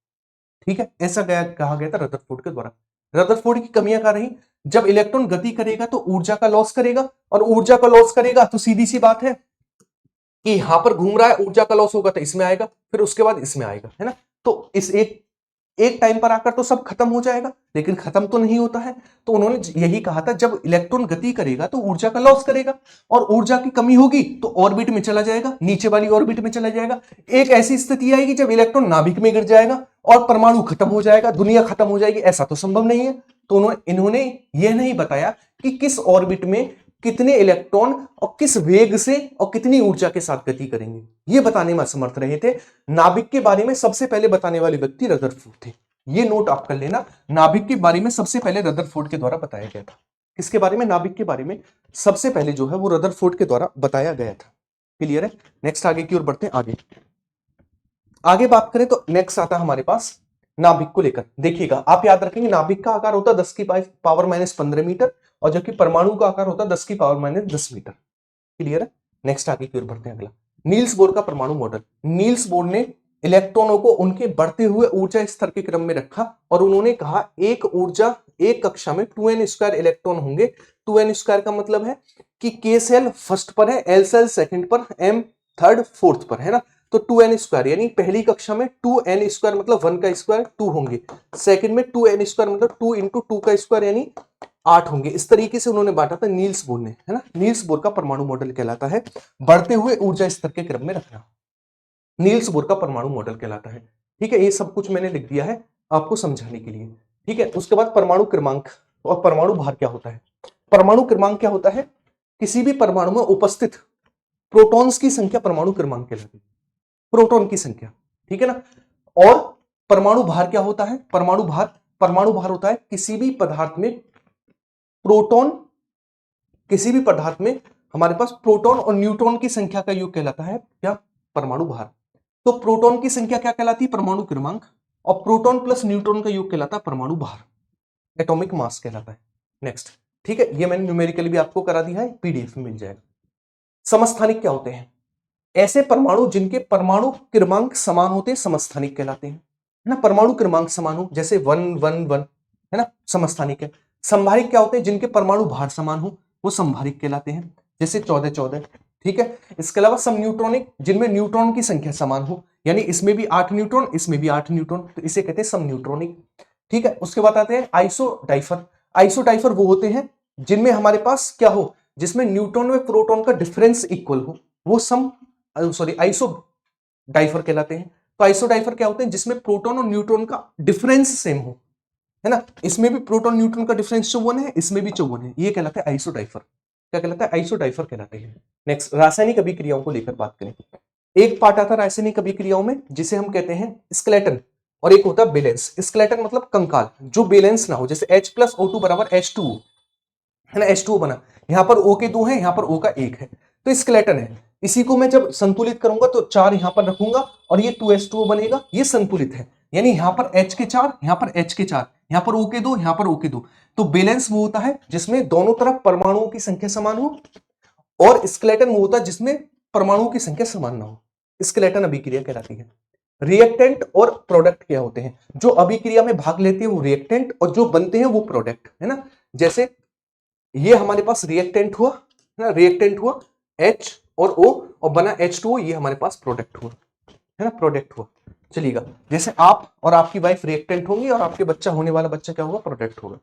ठीक है, ऐसा कहा गया था रदरफोर्ड के द्वारा। रदरफोर्ड की कमियां क्या रही? जब इलेक्ट्रॉन गति करेगा तो ऊर्जा का लॉस करेगा, और ऊर्जा का लॉस करेगा तो सीधी सी बात है कि यहां पर घूम रहा है, ऊर्जा का लॉस होगा तो इसमें आएगा, फिर उसके बाद इसमें आएगा, है ना। तो इस एक टाइम पर आकर तो सब खत्म हो जाएगा, लेकिन खत्म तो नहीं होता है। तो उन्होंने यही कहा था जब इलेक्ट्रॉन गति करेगा तो ऊर्जा का लॉस करेगा, और ऊर्जा की कमी होगी तो ऑर्बिट में चला जाएगा, नीचे वाली ऑर्बिट में चला जाएगा। एक ऐसी स्थिति आएगी जब इलेक्ट्रॉन नाभिक में गिर जाएगा और परमाणु खत्म हो जाएगा, दुनिया खत्म हो जाएगी। ऐसा तो संभव नहीं है। तो इन्होंने यह नहीं बताया कि किस ऑर्बिट में कितने इलेक्ट्रॉन और किस वेग से और कितनी ऊर्जा के साथ गति करेंगे, ये बताने में असमर्थ रहे थे। नाभिक के बारे में सबसे पहले बताने वाले व्यक्ति रदरफोर्ड थे। ये नोट आप कर लेना, नाभिक के बारे में सबसे पहले रदरफोर्ड के द्वारा बताया गया था। किसके बारे में? नाभिक के बारे में सबसे पहले जो है वो रदरफोर्ड के द्वारा बताया गया था। क्लियर है? नेक्स्ट आगे की ओर बढ़ते हैं। आगे बात करें तो नेक्स्ट आता है हमारे पास नाभिक को लेकर। देखिएगा, आप याद रखेंगे नाभिक का आकार होता है 10 की पावर -15 मीटर, और जबकि परमाणु का आकार होता है 10 की पावर -10 मीटर। क्लियर है? नेक्स्ट आगे की ओर बढ़ते हैं। अगला नील्स बोर का परमाणु मॉडल। नील्स बोर ने इलेक्ट्रॉनों को उनके बढ़ते हुए ऊर्जा स्तर के क्रम में रखा, और उन्होंने कहा एक कक्षा में 2n² इलेक्ट्रॉन होंगे। 2n² का मतलब है कि k सेल फर्स्ट पर है, l सेल सेकंड पर, m थर्ड फोर्थ पर, है ना। तो 2n² यानी पहली कक्षा में 2n² मतलब 1 का स्क्वायर 2 होंगे, सेकंड में 2n² मतलब 2 इंटू 2 का स्क्वायर यानी 8 होंगे। इस तरीके से उन्होंने बांटा था नील्स बोर ने, है ना। नील्स बोर का परमाणु मॉडल कहलाता है बढ़ते हुए ऊर्जा स्तर के क्रम में रखना। नील्स बोर का परमाणु मॉडल कहलाता है, ठीक है। ये सब कुछ मैंने लिख दिया है आपको समझाने के लिए, ठीक है। उसके बाद परमाणु क्रमांक और परमाणु भार क्या होता है। परमाणु क्रमांक क्या होता है? किसी भी परमाणु में उपस्थित प्रोटॉन्स की संख्या परमाणु क्रमांक कहलाती है, प्रोटॉन की संख्या, ठीक है ना। और परमाणु भार क्या होता है? परमाणु भार होता है किसी भी पदार्थ में हमारे पास प्रोटॉन और न्यूट्रॉन की संख्या का योग कहलाता है क्या? परमाणु भार। तो प्रोटॉन की संख्या क्या कहलाती है? परमाणु क्रमांक। और प्रोटॉन प्लस न्यूट्रॉन का योग कहलाता है परमाणु भार, एटॉमिक मास कहलाता है। नेक्स्ट, ठीक है, ये मैंने न्यूमेरिकली भी आपको करा दिया है, पीडीएफ में मिल जाएगा। समस्थानिक क्या होते हैं? ऐसे परमाणु जिनके परमाणु क्रमांक समान होते हैं समस्थानिक कहलाते हैं, है ना। परमाणु क्रमांक समान हो, जैसे 1 1 1, है ना, समस्थानिक है। संभारिक क्या होते हैं? जिनके परमाणु भार समान हो, वो संभारिक कहलाते हैं, जैसे 14 14, ठीक है। इसके अलावा समन्यूट्रॉनिक, जिनमें न्यूट्रॉन की संख्या समान हो, यानी इसमें भी 8 न्यूट्रॉन, इसमें भी 8 न्यूट्रॉन, तो इसे कहते हैं समन्यूट्रॉनिक, ठीक है। उसके बाद आते हैं आइसोडाइफर। आइसोडाइफर वो होते हैं जिनमें हमारे पास क्या हो, जिसमें न्यूट्रॉन में प्रोटॉन का डिफरेंस इक्वल हो, वो आइसोडाइफर कहलाते हैं। तो आइसोडाइफर क्या होते हैं? जिसमें प्रोटॉन और न्यूट्रॉन का डिफरेंस सेम हो, है ना। इसमें भी प्रोटॉन न्यूट्रॉन का डिफरेंस 54 है, इसमें भी 54 है, ये कहलाता है आइसोडाइफर। क्या कहलाता है? आइसोडाइफर कहलाते हैं। नेक्स्ट, रासायनिक अभिक्रियाओं को लेकर बात करें। एक पार्ट आता है रासायनिक अभिक्रियाओं में जिसे हम कहते हैं स्केलेटन, और एक होता है बैलेंस। स्केलेटन मतलब कंकाल, जो बैलेंस ना हो, जैसे H+O2 बराबर H2O, है ना, H2O बना, यहां पर O के 2 है, यहां पर O का 1 है, तो स्केलेटन है। इसी को मैं जब संतुलित करूंगा तो 4 यहां पर रखूंगा और ये 2H2O बनेगा, ये संतुलित है। यानी यहां पर H के 4, यहां पर H के 4, यहां पर O के 2, यहां पर O के 2। तो बैलेंस वो होता है जिसमें दोनों तरफ परमाणुओं की संख्या समान हो, और स्केलेटन वो होता है जिसमें परमाणुओं की संख्या समान ना हो। स्केलेटन अभिक्रिया कहलाती है। रिएक्टेंट और प्रोडक्ट क्या होते हैं? जो अभिक्रिया में भाग लेते हैं वो रिएक्टेंट, और जो बनते हैं वो प्रोडक्ट, है ना। जैसे ये हमारे पास रिएक्टेंट हुआ, है ना, रिएक्टेंट हुआ H और O और बना H2O, ये हमारे पास प्रोडक्ट हुआ, है ना, प्रोडक्ट हुआ। चलिएगा, जैसे आप और आपकी वाइफ रिएक्टेंट होंगी और आपके बच्चा होने वाला बच्चा क्या होगा? प्रोडक्ट होगा,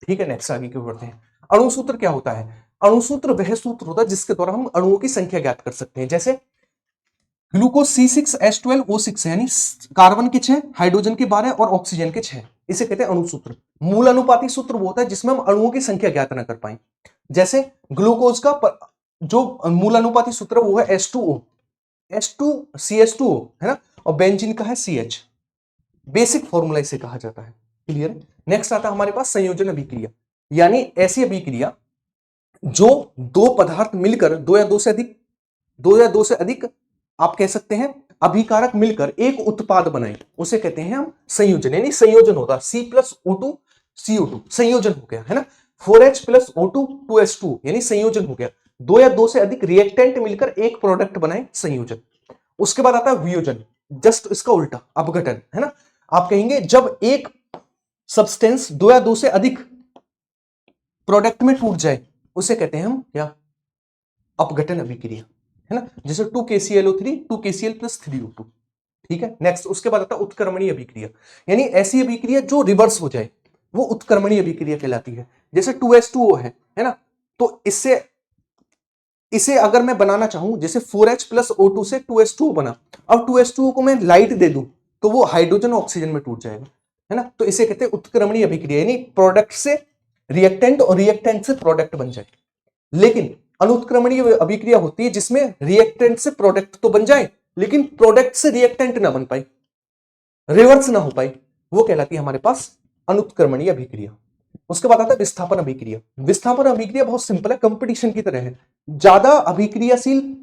ठीक है। नेक्स्ट आगे क्यों बढ़ते हैं। अणुसूत्र क्या होता है? अणुसूत्र वह सूत्र होता है जिसके द्वारा हम अणुओं की संख्या ज्ञात कर सकते हैं। जैसे ग्लूकोज C6H12O6 है, यानी कार्बन के 6, हाइड्रोजन के 12 और ऑक्सीजन के 6, इसे कहते हैं अणुसूत्र। मूल अनुपाती सूत्र वो होता है जिसमें हम अणुओं की संख्या ज्ञात न कर पाए। जैसे ग्लूकोज का जो मूल अनुपाती सूत्र वो है H2O, CH2O, है ना, और बेंजीन का है CH। बेसिक फॉर्मूला इसे कहा जाता है, क्लियर। नेक्स्ट आता है हमारे पास संयोजन अभिक्रिया, यानी ऐसी अभिक्रिया जो दो पदार्थ मिलकर, दो या दो से अधिक आप कह सकते हैं अभिकारक मिलकर एक उत्पाद बनाए, उसे कहते हैं हम संयोजन। यानी संयोजन होता है C+O2 CO2, संयोजन हो गया, है ना। 4H+O2 2H2, यानी संयोजन हो गया। दो या दो से अधिक रिएक्टेंट मिलकर एक प्रोडक्ट बनाए, संयोजन। उसके बाद आता है वियोजन, जस्ट इसका उल्टा, अपघटन, है ना। आप कहेंगे जब एक सब्सटेंस दो या दो से अधिक प्रोडक्ट में टूट जाए, उसे कहते हैं हम क्या? अपघटन अभिक्रिया, है ना। जैसे 2KClO3 2KCl+3O2, ठीक है। नेक्स्ट, उसके बाद आता है उत्क्रमणीय अभिक्रिया, यानी ऐसी अभिक्रिया जो रिवर्स हो जाए, वो उत्क्रमणीय अभिक्रिया कहलाती है। जैसे 2H2O है ना, तो इसे अगर मैं बनाना चाहूं, जैसे 4H+O2 से 2H2O बना, अब 2H2O को मैं लाइट दे दूं तो वो हाइड्रोजन और ऑक्सीजन में टूट जाएगा, है ना। तो इसे कहते हैं उत्क्रमणीय अभिक्रिया, यानी प्रोडक्ट से रिएक्टेंट और रिएक्टेंट से प्रोडक्ट बन जाए। लेकिन अनुत्क्रमणीय अभिक्रिया होती है जिसमें रिएक्टेंट से प्रोडक्ट तो बन जाए, लेकिन प्रोडक्ट से रिएक्टेंट ना बन पाए, रिवर्स ना हो पाए, वो कहलाती है हमारे पास अनुत्क्रमणीय अभिक्रिया। उसके बाद आता है विस्थापन अभिक्रिया। विस्थापन अभिक्रिया बहुत सिंपल है, कंपटीशन की तरह है। ज्यादा अभिक्रियाशील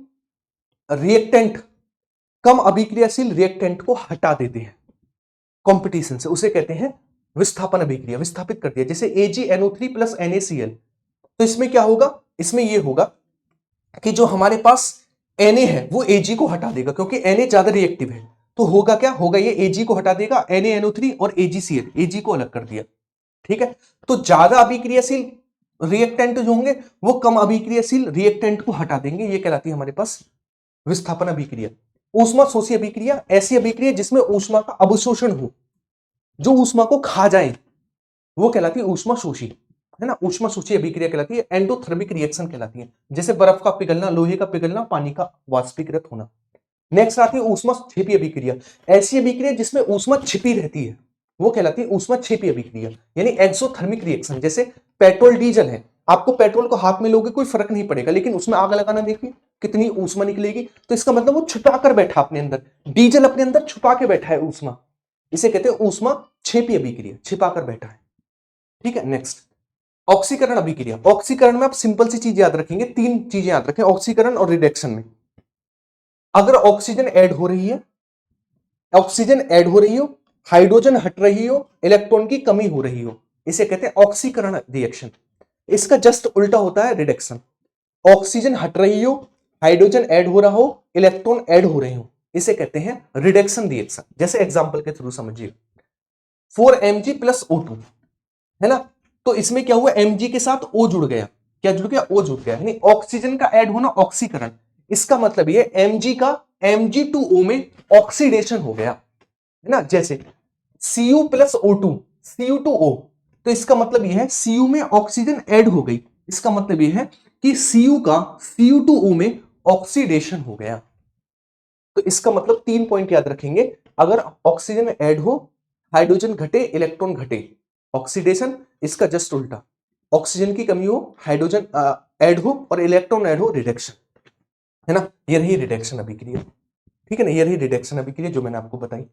रिएक्टेंट कम अभिक्रियाशील रिएक्टेंट को हटा देते हैं कंपटीशन से, उसे कहते हैं विस्थापन अभिक्रिया, विस्थापित कर दिया। जैसे AgNO3 + NaCl, तो इसमें क्या होगा? इसमें यह होगा कि जो हमारे पास Na है वो Ag को हटा देगा, क्योंकि Na ज्यादा रिएक्टिव है, तो होगा क्या? होगा ये Ag को हटा देगा, NaNO3 और AgCl, Ag को अलग कर दिया, ठीक है। तो ज्यादा अभिक्रियाशील रिएक्टेंट जो होंगे वो कम अभिक्रियाशील रिएक्टेंट को हटा देंगे, ये कहलाती है हमारे पास विस्थापन अभिक्रिया। ऊष्मा शोषी अभिक्रिया, ऐसी अभिक्रिया जिसमें ऊष्मा का अवशोषण हो, जो ऊष्मा को खा जाए, वो कहलाती है ऊष्मा शोषी, है ना। ऊष्मा शोषी अभिक्रिया कहलाती है। एंडोथर्मिक रिएक्शन कहलाती है, जैसे बर्फ का पिघलना, लोहे का पिघलना, पानी का वाष्पीकृत होना। नेक्स्ट आती है ऊष्मा क्षेपी अभिक्रिया, ऐसी अभिक्रिया जिसमें ऊष्मा छिपी रहती है, वो कहलाती है ऊष्मा क्षेपी अभिक्रिया, यानी एक्सोथर्मिक रिएक्शन। जैसे पेट्रोल डीजल है, आपको पेट्रोल को हाथ में लोगे कोई फर्क नहीं पड़ेगा, लेकिन उसमें आग लगाना देखिए कितनी ऊष्मा निकलेगी, तो इसका मतलब वो छुपा कर बैठा अपने अंदर, डीजल अपने अंदर छुपा के बैठा है ऊष्मा, इसे कहते हैं ऊष्मा क्षेपी अभिक्रिया, छिपा कर बैठा है, ठीक है। नेक्स्ट, ऑक्सीकरण अभिक्रिया। ऑक्सीकरण में आप सिंपल सी चीज याद रखेंगे, तीन चीजें याद रखें ऑक्सीकरण और रिडक्शन में। अगर ऑक्सीजन ऐड हो रही है, हाइड्रोजन हट रही हो, इलेक्ट्रॉन की कमी हो रही हो, इसे कहते हैं ऑक्सीकरण रिएक्शन। इसका जस्ट उल्टा होता है रिडक्शन। ऑक्सीजन हट रही हो, हाइड्रोजन ऐड हो रहा हो, इलेक्ट्रॉन ऐड हो रहे हो, इसे कहते हैं रिडक्शन रिएक्शन। जैसे एग्जांपल के थ्रू समझिए, 4 Mg प्लस O2 है ना, तो इसमें क्या हुआ, Mg के साथ O जुड़ गया, क्या जुड़ गया, O जुड़ गया, यानी ऑक्सीजन का ऐड होना ऑक्सीकरण। इसका मतलब ये Mg का Mg2O में ऑक्सीडेशन हो गया, है ना। जैसे Cu प्लस O2, Cu2O, तो इसका मतलब यह है Cu में ऑक्सीजन ऐड हो गई, इसका मतलब यह है कि Cu का Cu2O में ऑक्सीडेशन हो गया। तो इसका मतलब 3 पॉइंट याद रखेंगे, अगर ऑक्सीजन ऐड हो, हाइड्रोजन घटे, इलेक्ट्रॉन घटे, ऑक्सीडेशन। इसका जस्ट उल्टा, ऑक्सीजन की कमी हो, हाइड्रोजन ऐड हो और इलेक्ट्रॉन ऐड हो, रिडक्शन, है ना। ये रही रिडक्शन अभिक्रिया, ठीक है ना, ये रही रिडक्शन अभिक्रिया जो मैंने आपको बताई।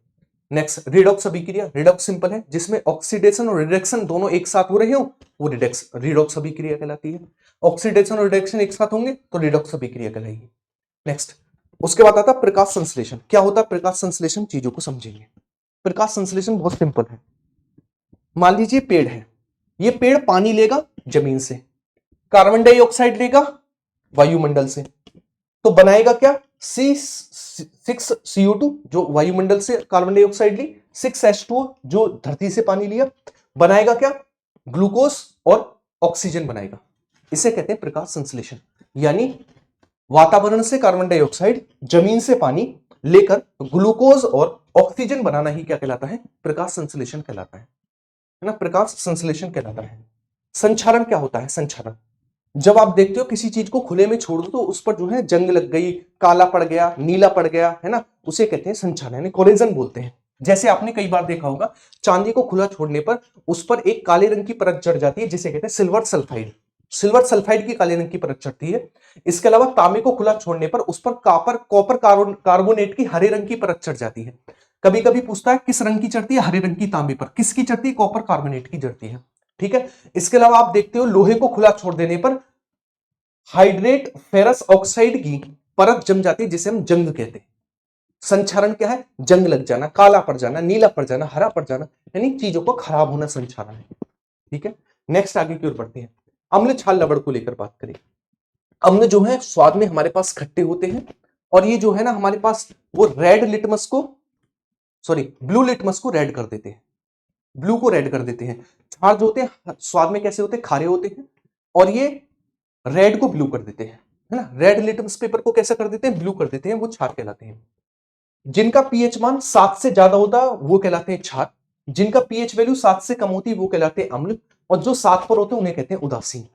नेक्स्ट रिडॉक्स अभिक्रिया। रिडॉक्स सिंपल है, जिसमें ऑक्सीडेशन और रिडक्शन दोनों एक साथ हो रहे हो, वो रिडॉक्स अभिक्रिया कहलाती है। ऑक्सीडेशन और रिडक्शन एक साथ होंगे तो रिडॉक्स अभिक्रिया कहलाएगी। नेक्स्ट, उसके बाद आता है प्रकाश संश्लेषण। क्या होता है प्रकाश संश्लेषण, चीजों को समझेंगे। प्रकाश संश्लेषण बहुत सिंपल है। मान लीजिए पेड़ है, ये पेड़ पानी लेगा जमीन से, कार्बन डाइऑक्साइड लेगा वायुमंडल से, तो बनाएगा क्या, C6CO2 जो वायुमंडल से कार्बन डाइऑक्साइड ली, 6H2O जो धरती से पानी लिया, बनाएगा क्या, ग्लूकोज और ऑक्सीजन बनाएगा। इसे कहते हैं प्रकाश संश्लेषण। यानी वातावरण से कार्बन डाइऑक्साइड, जमीन से पानी लेकर ग्लूकोज और ऑक्सीजन बनाना ही क्या कहलाता है, प्रकाश संश्लेषण कहलाता है ना, प्रकाश संश्लेषण कहलाता है। संक्षारण क्या होता है, संक्षारण, जब आप देखते हो किसी चीज को खुले में छोड़ दो तो उस पर जो है जंग लग गई, काला पड़ गया, नीला पड़ गया, है ना, उसे कहते हैं संक्षारण, यानी कोलिजन बोलते हैं। जैसे आपने कई बार देखा होगा, चांदी को खुला छोड़ने पर उस पर एक काले रंग की परत चढ़ जाती है, जिसे कहते हैं सिल्वर सल्फाइड। सिल्वर सल्फाइड की काले रंग की परत चढ़ती है। इसके अलावा तांबे को खुला छोड़ने पर उस पर कॉपर कार्बोनेट की हरे रंग की परत चढ़ जाती है। कभी कभी पूछता है किस रंग की चढ़ती है, हरे रंग की तांबे पर, किसकी चढ़ती है, कॉपर कार्बोनेट की चढ़ती है, ठीक है। इसके अलावा आप देखते हो लोहे को खुला छोड़ देने पर हाइड्रेट फेरस ऑक्साइड की परत जम जाती है, जिसे हम जंग कहते हैं। संक्षारण क्या है, जंग लग जाना, काला पड़ जाना, नीला पड़ जाना, हरा पड़ जाना, यानी चीजों को खराब होना संक्षारण है, ठीक है। नेक्स्ट आगे की ओर बढ़ते हैं। अम्ल क्षार लवण को लेकर बात करें। अम्ल जो है स्वाद में हमारे पास खट्टे होते हैं, और ये जो है ना हमारे पास वो रेड लिटमस को, सॉरी ब्लू लिटमस को रेड कर देते हैं, ब्लू को रेड कर देते हैं। क्षार जो होते हैं स्वाद में कैसे होते हैं, खारे होते हैं, और ये रेड को ब्लू कर देते हैं, है ना। रेड लिटमस पेपर को कैसा कर देते हैं, ब्लू कर देते हैं, वो क्षार कहलाते हैं। जिनका पीएच मान 7 से ज्यादा होता है वो कहलाते हैं क्षार, जिनका पीएच वैल्यू 7 से कम होती है वो कहलाते हैं अम्ल, और जो 7 पर होते हैं उन्हें कहते हैं उदासीन।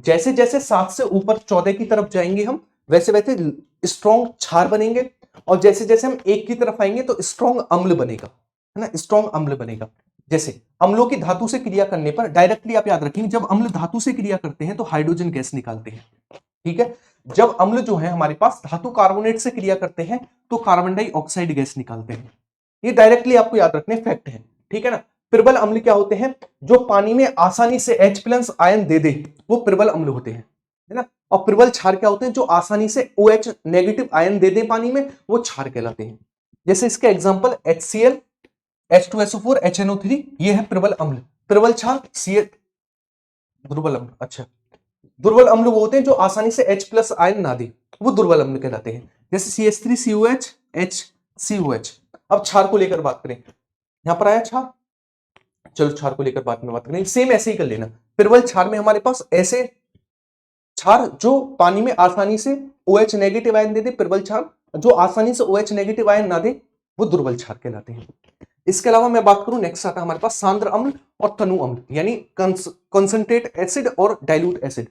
जैसे जैसे 7 से ऊपर 14 की तरफ जाएंगे हम, वैसे वैसे स्ट्रॉन्ग क्षार बनेंगे, और जैसे जैसे हम 1 की तरफ आएंगे तो स्ट्रॉन्ग अम्ल बनेगा, है ना, स्ट्रॉन्ग अम्ल बनेगा। जैसे अम्लों की धातु से क्रिया करने पर, डायरेक्टली आप याद रखेंगे, जब अम्ल धातु से क्रिया करते हैं तो हाइड्रोजन गैस निकालते हैं, ठीक है। जब अम्ल जो है हमारे पास धातु कार्बोनेट से क्रिया करते हैं तो कार्बन डाइऑक्साइड गैस निकालते हैं। ये डायरेक्टली आपको याद रखने फैक्ट है, ठीक है ना। प्रबल अम्ल क्या होते हैं, जो पानी में आसानी से H+ आयन दे दे, वो प्रबल अम्ल होते हैं, है ना। और प्रबल क्षार क्या होते हैं, जो आसानी से OH नेगेटिव आयन दे दे पानी में, वो क्षार कहलाते हैं। जैसे इसके एग्जांपल HCl, H2SO4, HNO3, ये है प्रबल अम्ल। प्रबल क्षार Cl, दुर्बल अम्ल, अच्छा दुर्बल अम्ल वो होते हैं जो आसानी से H+ आयन ना दे, वो दुर्बल अम्ल कहलाते हैं। जैसे CH3COH, HCOH। अब क्षार को लेकर बात करें, यहां पर आया क्षार, चलो क्षार को लेकर बात करें, सेम ऐसे ही कर लेना। प्रबल क्षार में हमारे पास ऐसे क्षार जो पानी में आसानी से OH नेगेटिव आयन दे दे, प्रबल क्षार, जो आसानी से OH नेगेटिव आयन ना दे, वो दुर्बल क्षार कहलाते हैं। इसके अलावा मैं बात करूं, नेक्स्ट आता है हमारे पास सांद्र अम्ल और तनु अम्ल, यानी कंसंट्रेट एसिड और डाइल्यूट एसिड।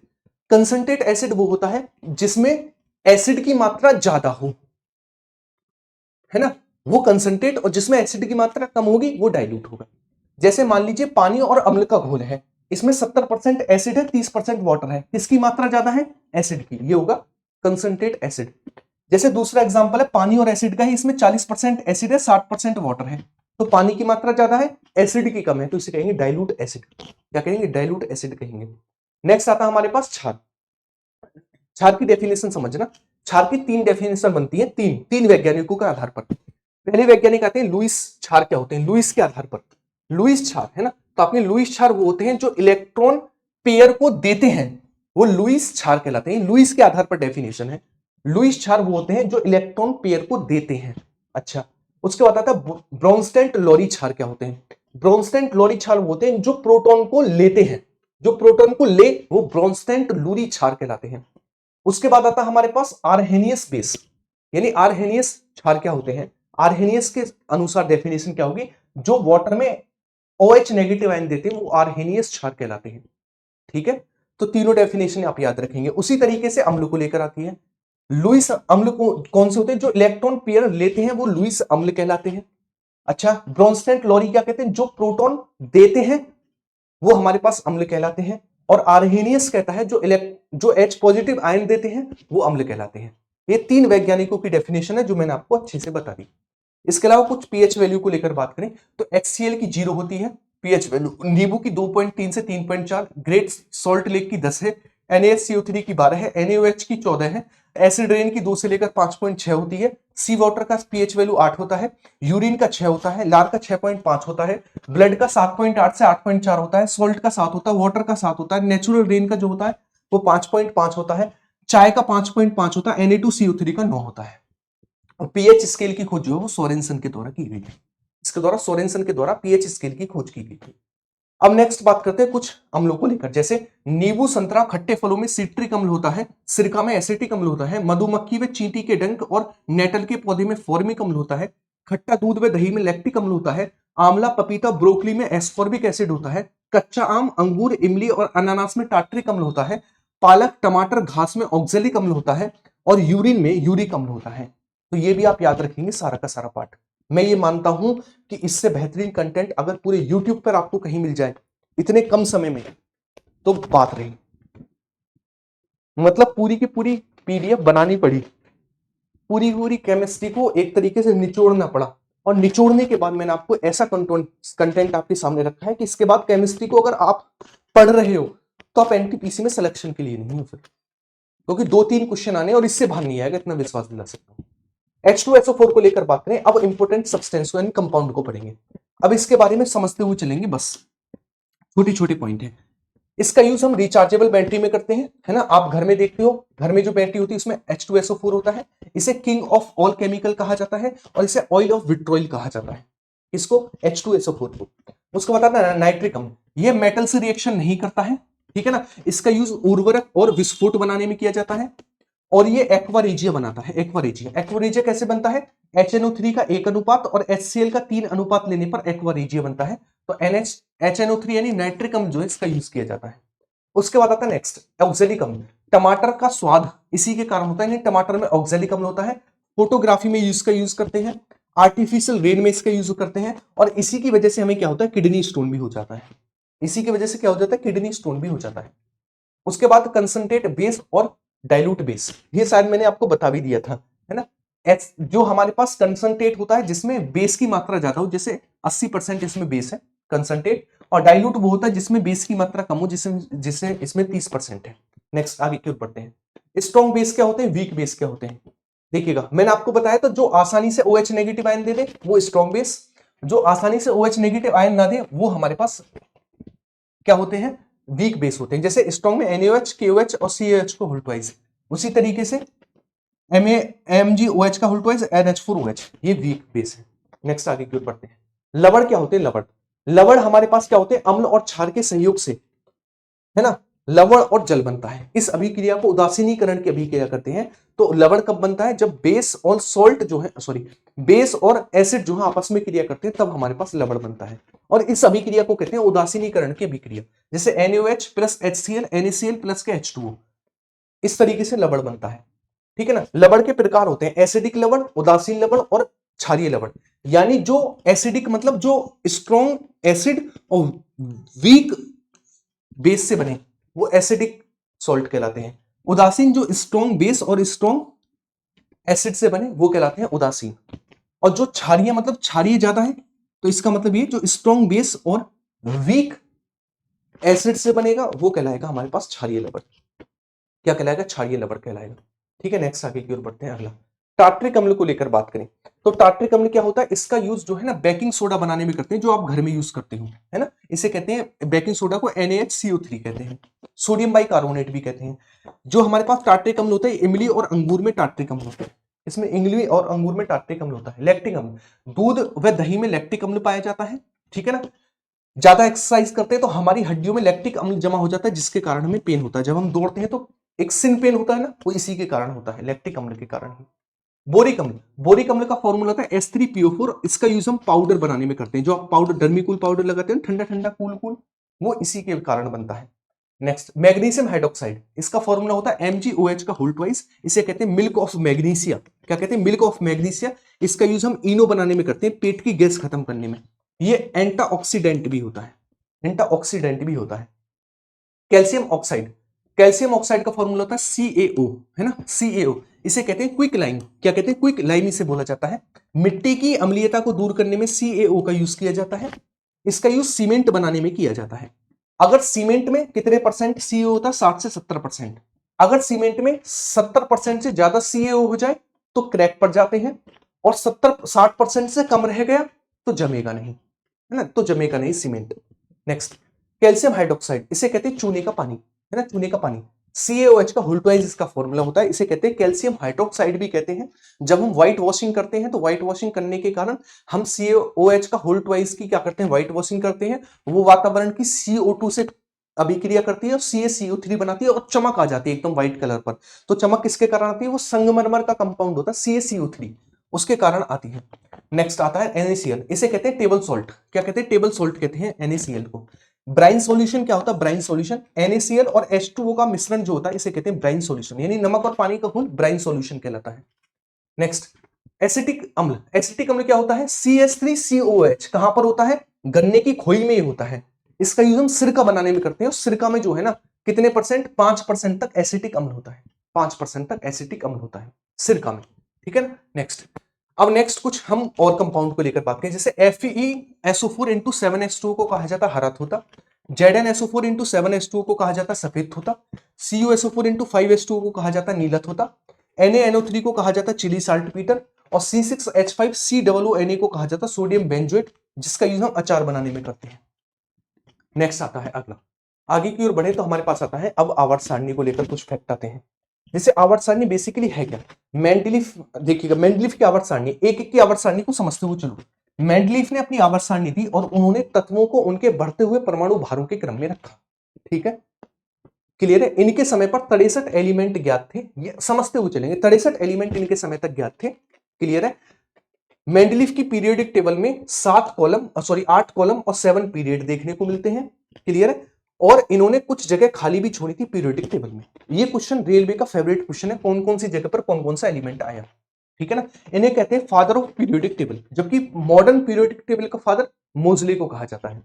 कंसंट्रेट एसिड वो होता है जिसमें एसिड की मात्रा ज्यादा हो, है ना, वो कंसंट्रेट, और जिसमें एसिड की मात्रा कम होगी वो डाइल्यूट होगा। जैसे मान लीजिए पानी और अम्ल का घोल है, इसमें 70% एसिड है, 30% वाटर है, किसकी मात्रा ज्यादा है, एसिड की, ये होगा कंसंट्रेट एसिड। जैसे दूसरा एग्जांपल है पानी और एसिड का ही, इसमें 40% एसिड है, 60% वाटर है, तो पानी की मात्रा ज्यादा है, एसिड की कम है, तो इसे कहेंगे डाइल्यूट एसिड। क्या कहेंगे, डाइल्यूट एसिड कहेंगे। नेक्स्ट आता है हमारे पास क्षार। क्षार की डेफिनेशन समझना, क्षार की 3 डेफिनेशन बनती है, तीन वैज्ञानिकों के आधार पर। पहले वैज्ञानिक आते हैं लुईस क्षार। क्या होते हैं, लुईस के आधार पर, लुईस क्षार, है ना। तो आपने लुईस क्षार वो होते हैं जो इलेक्ट्रॉन पेयर को देते हैं वो लुईस क्षार कहलाते हैं। लुईस के आधार पर डेफिनेशन है, लुईस क्षार वो होते हैं जो इलेक्ट्रॉन पेयर को देते हैं। अच्छा, उसके बाद आता है ब्रोंस्टेंट लोरी क्षार क्या होते हैं। ब्रोंस्टेंट लोरी क्षार होते हैं जो प्रोटॉन को लेते हैं, जो प्रोटॉन को ले वो ब्रोंस्टेंट लूरी क्षार कहलाते हैं। उसके बाद आता है हमारे पास आर्हेनियस बेस, यानी आर्हेनियस क्षार क्या होते हैं। आर्हेनियस के अनुसार डेफिनेशन क्या होगी, जो वाटर में OH नेगेटिव आयन देते हैं वो आर्हेनियस क्षार कहलाते हैं। ठीक है, तो तीनों डेफिनेशन आप याद रखेंगे। उसी तरीके से अम्ल को लेकर आती है। लुईस अम्ल को कौन से होते हैं, जो इलेक्ट्रॉन पेयर लेते हैं वो लुईस अम्ल कहलाते हैं। अच्छा, ब्रोंस्टेंट लोरी क्या कहते हैं, जो प्रोटॉन देते हैं वो हमारे पास अम्ल कहलाते हैं। और आर्हेनियस कहता है जो H पॉजिटिव आयन देते हैं वो अम्ल कहलाते हैं। ये तीन वैज्ञानिकों की डेफिनेशन है जो मैंने आपको अच्छे से बता दी। इसके अलावा कुछ पीएच वैल्यू को लेकर बात करें तो HCl की 0 होती है पीएच वैल्यू, नींबू की 2.3 से 3.4, ग्रेट सॉल्ट लेक की 10 है, NaCO3 की 12 है, NaOH की 14 है, एसिड रेन की 2 से लेकर 5.6 होती है, सी वाटर का पीएच वैल्यू 8 होता है, यूरिन का 6 होता है, लार का 6.5 होता है, ब्लड का 7.8 से 8.4 होता है, सॉल्ट का 7 होता है, वाटर का 7 होता है, नेचुरल रेन का जो होता है वो 5.5 होता है, चाय का 5.5 होता है, Na2CO3 का 9 होता है। और पीएच स्केल की खोज जो है वो सोरेनसन के द्वारा की गई है। इसके द्वारा सोरेनसन के द्वारा पीएच स्केल की खोज की गई थी। अब नेक्स्ट बात करते हैं कुछ अम्लों को लेकर, जैसे नींबू संतरा खट्टे फलों में सिट्रिक अम्ल होता है, सिरका में एसिटिक अम्ल होता है, मधुमक्खी व चींटी के डंक और नेटल के पौधे में फॉर्मिक अम्ल होता है, खट्टा दूध व दही में लैक्टिक अम्ल होता है, आंवला पपीता ब्रोकली में एस्कॉर्बिक एसिड होता है, कच्चा आम अंगूर इमली और अनानास में टार्ट्रिक अम्ल होता है, पालक टमाटर घास में ऑक्जेलिक अम्ल होता है और यूरिन में यूरिक अम्ल होता है। तो ये भी आप याद रखेंगे सारा का सारा पार्ट। मैं ये मानता हूं कि इससे बेहतरीन कंटेंट अगर पूरे यूट्यूब पर आपको कहीं मिल जाए इतने कम समय में तो बात रही, मतलब पूरी की पूरी पीडीएफ बनानी पड़ी, पूरी केमिस्ट्री को एक तरीके से निचोड़ना पड़ा और निचोड़ने के बाद मैंने आपको ऐसा कंटेंट आपके सामने रखा है कि इसके बाद केमिस्ट्री को अगर आप पढ़ रहे हो तो आप एनटीपीसी में सिलेक्शन के लिए नहीं हो फिर, क्योंकि 2-3 क्वेश्चन आने और इससे बाहर नहीं आएगा, इतना विश्वास दिला सकता हूं। H2SO4 को लेकर बात करें, अब इंपोर्टेंट सब्सटेंस को यानी कंपाउंड को पढ़ेंगे। अब इसके बारे में समझते हुए चलेंगे, बस छोटे छोटे पॉइंट है। इसका यूज हम रिचार्जेबल बैटरी में करते हैं, है ना। आप घर में देखते हो, घर में जो बैटरी होती है उसमें H2SO4 होता है। इसे किंग ऑफ ऑल केमिकल कहा जाता है और इसे ऑयल ऑफ विट्रोइल कहा जाता है, इसको H2SO4 को। उसको बताता है नाइट्रिक अम्ल, ये मेटल से रिएक्शन नहीं करता है, ठीक है ना। इसका यूज उर्वरक और विस्फोट बनाने में किया जाता है और ये एक्वारेजिया बनाता है। एक्वारेजिया कैसे बनता है, HNO3 का 1 अनुपात और HCl का 3 अनुपात लेने पर एक्वारेजिया बनता है। तो HNO3 यानी नाइट्रिक अम्ल जो है इसका यूज किया जाता है। उसके बाद आता है नेक्स्ट ऑक्जेलिक अम्ल। टमाटर का स्वाद इसी के कारण होता है, टमाटर में ऑक्जेलिक अम्ल होता है। फोटोग्राफी में इसका यूज करते हैं, आर्टिफिशियल रेन में इसका यूज करते हैं और इसी की वजह से हमें क्या होता है, किडनी स्टोन भी हो जाता है। इसी की वजह से क्या हो जाता है, किडनी स्टोन भी हो जाता है। उसके बाद कंसंट्रेट बेस और डाइल्यूट बेस, ये शायद मैंने आपको बता भी दिया था, है ना। जो हमारे पास कंसंट्रेट होता है जिसमें बेस की मात्रा ज्यादा हो, जैसे 80% इसमें बेस है कंसंट्रेट, और डाइल्यूट वो होता है जिसमें बेस की मात्रा कम हो, जिससे इसमें 30% है। नेक्स्ट आगे क्यों बढ़ते हैं। स्ट्रॉन्ग बेस क्या होते हैं, वीक बेस क्या होते हैं, देखिएगा मैंने आपको बताया तो जो आसानी से OH नेगेटिव आयन दे दे वो स्ट्रॉन्ग बेस, जो आसानी से OH नेगेटिव आयन ना दे वो हमारे पास क्या होते हैं, वीक बेस होते हैं। जैसे स्ट्रॉन्ग में NaOH KOH और CaOH को होल ट्वाइस, उसी तरीके से MgOH का होल ट्वाइस NH4OH, ये वीक बेस है। नेक्स्ट आगे क्यों बढ़ते हैं। लवण क्या होते हैं, लवण हमारे पास क्या होते हैं, अम्ल और क्षार के संयोग से, है ना, लवण और जल बनता है। इस अभिक्रिया को उदासीनीकरण की अभिक्रिया करते हैं। तो लवण कब बनता है, जब बेस और सॉल्ट जो है, सॉरी, बेस और एसिड जो है आपस में क्रिया करते हैं, तब हमारे पास लवण बनता है। और इस अभिक्रिया को कहते हैं उदासीनीकरण की अभिक्रिया। जैसे NaOH plus HCl NaCl plus के H2O, इस तरीके से लवण बनता है, ठीक है ना। लवण के प्रकार होते हैं एसिडिक लवण, उदासीन लवण और क्षारीय लवण। यानी जो एसिडिक मतलब जो स्ट्रॉन्ग एसिड और वीक बेस से बने वो एसिडिक सॉल्ट कहलाते हैं। उदासीन जो स्ट्रॉन्ग बेस और स्ट्रॉन्ग एसिड से बने वो कहलाते हैं उदासीन। और जो क्षारीय मतलब क्षारीय ज्यादा है, तो इसका मतलब ये जो स्ट्रॉन्ग बेस और वीक एसिड से बनेगा वो कहलाएगा हमारे पास क्षारीय लवण। क्या कहलाएगा, क्षारीय लवण कहलाएगा। ठीक है, नेक्स्ट आगे की ओर बढ़ते हैं। अगला टार्ट्रिक अम्ल को लेकर बात करें तो टार्ट्रिक अम्ल क्या होता है, इसका यूज जो है ना बेकिंग सोडा बनाने में करते हैं, जो आप घर में यूज करते हो, है ना। इसे कहते हैं बेकिंग सोडा को NaHCO3 कहते हैं। सोडियम बाइकार्बोनेट भी कहते हैं। जो हमारे पास टार्ट्रिक अम्ल होता है, इमली और अंगूर में टार्ट्रिक अम्ल होता है, इसमें इमली और अंगूर में टार्ट्रिक अम्ल होता है। लैक्टिक अम्ल, दूध व दही में लैक्टिक अम्ल पाया जाता है, ठीक है ना। ज्यादा एक्सरसाइज करते हैं तो हमारी हड्डियों में लैक्टिक अम्ल जमा हो जाता है, जिसके कारण हमें पेन होता है। जब हम दौड़ते हैं तो एक सिन पेन होता है ना, वो इसी के कारण होता है, लैक्टिक अम्ल के कारण ही। बोरिक अम्ल, बोरिक अम्ल का फॉर्मूला होता है H3PO4। इसका यूज हम पाउडर बनाने में करते हैं, जो आप पाउडर डर्मीकूल पाउडर लगाते हैं ठंडा ठंडा कूल कूल, वो इसी के कारण बनता है। नेक्स्ट मैग्नीशियम हाइड्रोक्साइड, इसका फॉर्मूला होता है MgOH का होल ट्वाइस। इसे कहते हैं मिल्क ऑफ मैग्नीशिया। क्या कहते हैं? Milk of magnesia. इसका यूज हम इनो बनाने में करते हैं, पेट की गैस खत्म करने में। ये एंटाऑक्सीडेंट भी होता है, एंटाऑक्सीडेंट भी होता है। कैल्शियम ऑक्साइड, कैल्शियम ऑक्साइड का फॉर्मूला होता है CaO, है ना, CaO। इसे कहते हैं क्विक लाइम। क्या कहते हैं? क्विक लाइम इसे बोला जाता है। मिट्टी की अम्लीयता को दूर करने में CaO का यूज किया जाता है। इसका यूज सीमेंट बनाने में किया जाता है। अगर सीमेंट में कितने परसेंट CaO होता है? 60 से 70%। अगर सीमेंट में 70% से ज्यादा CaO हो जाए तो क्रैक पड़ जाते हैं, और 60% से कम रह गया तो जमेगा नहीं, है ना, तो जमेगा नहीं सीमेंट। नेक्स्ट कैल्शियम हाइड्रोक्साइड, इसे कहते हैं चूने का पानी, है ना, चूने का पानी। CaOH का होल ट्वाइस इसका फॉर्मूला होता है। इसे कहते हैं कैल्शियम हाइड्रोक्साइड भी कहते हैं। जब हम व्हाइट वॉशिंग करते हैं तो व्हाइट वॉशिंग करने के कारण हम CaOH का होल ट्वाइस की क्या करते हैं? व्हाइट वॉशिंग करते हैं। वो वातावरण की CO2 से अभिक्रिया करती है और CaCO3 बनाती है और चमक आ जाती है एकदम व्हाइट कलर पर। तो चमक किसके कारण आती है? वो संगमरमर का कंपाउंड होता है CaCO3, उसके कारण आती है। नेक्स्ट आता है NaCl, इसे कहते हैं टेबल सॉल्ट। क्या कहते हैं? टेबल सॉल्ट कहते हैं NaCl को। ब्राइन सॉल्यूशन क्या होता है? ब्राइन सॉल्यूशन NaCl और H2O का मिश्रण जो होता है इसे कहते हैं ब्राइन सॉल्यूशन, यानी नमक और पानी का घोल ब्राइन सॉल्यूशन कहलाता है। नेक्स्ट एसिटिक अम्ल, एसिटिक अम्ल क्या होता है? CH3COH। कहां पर होता है? गन्ने की खोई में ही होता है। इसका यूज हम सिरका बनाने में करते हैं, और सिरका में जो है ना कितने परसेंट? 5% तक एसिटिक अम्ल होता है, 5% तक एसिटिक अम्ल होता है सिरका में, ठीक है ना। नेक्स्ट, अब नेक्स्ट कुछ हम और कंपाउंड को लेकर बात करें, जैसे FeSO4 इंटू 7H2O को कहा जाता है हरा तोता, ZnSO4 इंटू 7H2O को कहा जाता है सफेद तोता, CuSO4 इंटू 5H2O को कहा जाता है नीला तोता, NaNO3 को कहा जाता है चिली साल्ट पीटर, और C6H5COONA को कहा जाता है सोडियम बेंजोएट, जिसका यूज हम अचार बनाने में करते हैं। नेक्स्ट आता है अगला, आगे की ओर बढ़े तो हमारे पास आता है अब आवर्त सारणी को लेकर कुछ फैक्ट आते हैं। जैसे आवर्त सारणी बेसिकली है क्या? मेंडलीफ, देखिएगा मेंडलीफ की आवर्त सारणी, एक एक की आवर्त सारणी को समझते हुए चलो। मेंडलीफ ने अपनी आवर्त सारणी दी और उन्होंने तत्वों को उनके बढ़ते हुए परमाणु भारों के क्रम में रखा, ठीक है, क्लियर है। इनके समय पर 63 एलिमेंट ज्ञात थे, ये समझते हुए चलेंगे, 63 एलिमेंट इनके समय तक ज्ञात थे, क्लियर है। मेंडलीफ की पीरियोडिक टेबल में 8 कॉलम और 7 पीरियड देखने को मिलते हैं, क्लियर है। और इन्होंने कुछ जगह खाली भी छोड़ी थी पीरियोडिक टेबल में। ये क्वेश्चन रेलवे का फेवरेट क्वेश्चन है, कौन कौन सी जगह पर कौन कौन सा एलिमेंट आया, ठीक है ना। इन्हें कहते हैं फादर ऑफ पीरियोडिक टेबल, जबकि मॉडर्न पीरियोडिक टेबल का फादर मोजले को कहा जाता है,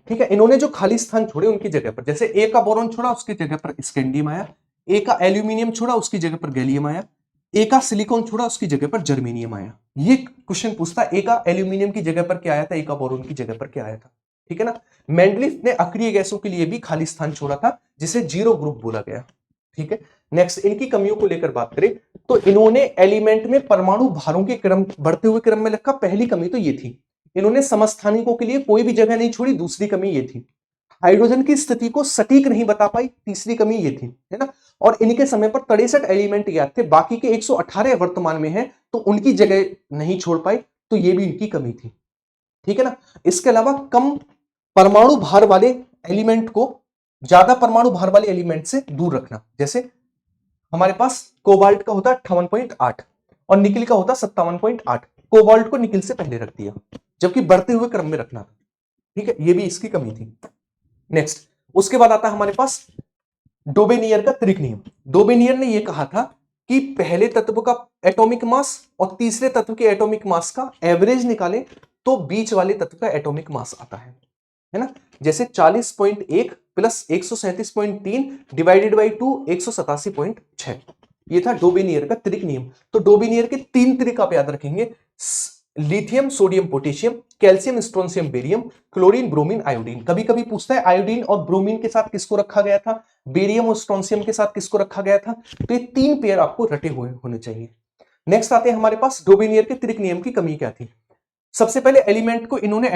ठीक है। इन्होंने जो खाली स्थान छोड़े उनकी जगह पर, जैसे ए का बोरॉन छोड़ा उसकी जगह पर स्कैंडियम आया, ए का एल्यूमिनियम छोड़ा उसकी जगह पर गैलियम आया, ए का सिलिकॉन छोड़ा उसकी जगह पर जर्मेनियम आया। ये क्वेश्चन पूछता है ए का एल्यूमिनियम की जगह पर क्या आया था, ए का बोरॉन की जगह पर क्या आया था, ठीक है ना। मेंडलीफ ने अक्रिय गैसों के लिए भी खाली स्थान छोड़ा था, जिसे जीरो ग्रुप बोला गया, ठीक है। नेक्स्ट, इनकी कमियों को लेकर बात करें तो इन्होंने एलिमेंट में परमाणु भारों के क्रम बढ़ते हुए क्रम में रखा, पहली कमी तो ये थी। इन्होंने समस्थानिकों के लिए कोई भी जगह नहीं छोड़ी, दूसरी कमी ये थी। हाइड्रोजन की स्थिति को सटीक नहीं बता पाई, तीसरी कमी ये थी, है ना। और इनके समय पर 63 एलिमेंट ज्ञात थे, बाकी के 118 वर्तमान में हैं, तो उनकी जगह नहीं छोड़ पाई, तो ये भी इनकी कमी थी, ठीक है ना। इसके अलावा कम परमाणु भार वाले एलिमेंट को ज्यादा परमाणु भार वाले एलिमेंट से दूर रखना, जैसे हमारे पास कोबाल्ट का होता है 58.8 और निकिल का होता है 57.8। कोबाल्ट को निकिल से पहले रख दिया, जबकि बढ़ते हुए क्रम में रखना था, ठीक है, ये भी इसकी कमी थी। नेक्स्ट, उसके बाद आता है हमारे पास डोबेनियर का त्रिक नियम। डोबेनियर ने यह कहा था कि पहले तत्व का एटॉमिक मास और तीसरे तत्व के एटॉमिक मास का एवरेज निकालें तो बीच वाले तत्व का एटॉमिक मास आता है ना। जैसे 40.1 प्लस 137.3 डिवाइडेड बाई 2 187.6, ये था डोबेनियर का त्रिक नियम। तो डोबेनियर के 3 त्रिक आप याद रखेंगे, lithium sodium potassium, calcium strontium barium, chlorine bromine iodine. कभी कभी पूछता है आयोडीन और ब्रोमीन के साथ किसको रखा गया था, बेरियम और स्ट्रोंशियम के साथ किसको रखा गया था, तो ये 3 पेयर आपको रटे हुए होने चाहिए। नेक्स्ट आते हैं हमारे पास डोबेनियर के त्रिक नियम की कमी क्या थी। सबसे पहले एलिमेंट को इन्होंने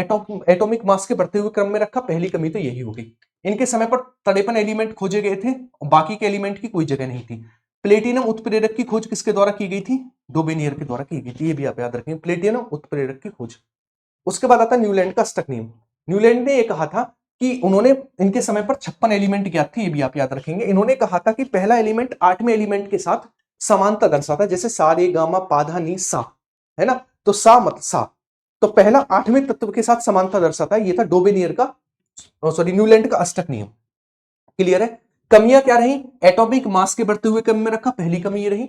एटॉमिक मास के बढ़ते हुए क्रम में रखा, पहली कमी तो यही होगी। इनके समय पर 53 एलिमेंट खोजे गए थे और बाकी के एलिमेंट की कोई जगह नहीं थी। प्लेटिनम उत्प्रेरक की खोज किसके द्वारा की गई थी? डोबेनियर के द्वारा की गई थी, ये भी आप याद रखेंगे, प्लेटिनम उत्प्रेरक की खोज। उसके बाद आता न्यूलैंड का अष्टक नियम। न्यूलैंड ने यह कहा था कि उन्होंने इनके समय पर 56 एलिमेंट ज्ञात थे, ये भी आप याद रखेंगे। इन्होंने कहा था कि पहला एलिमेंट 8वें एलिमेंट के साथ समानता दर्शाता है, जैसे सा रे गा मा पा धा नी सा, है ना, तो सा मत सा, तो पहला 8वें तत्व के साथ समानता दर्शाता है। ये था डोबेनियर का न्यूलैंड का अष्टक नियम। क्लियर है? कमियां क्या रही? एटॉमिक मास के बढ़ते हुए क्रम में रखा, पहली कमी ये रही,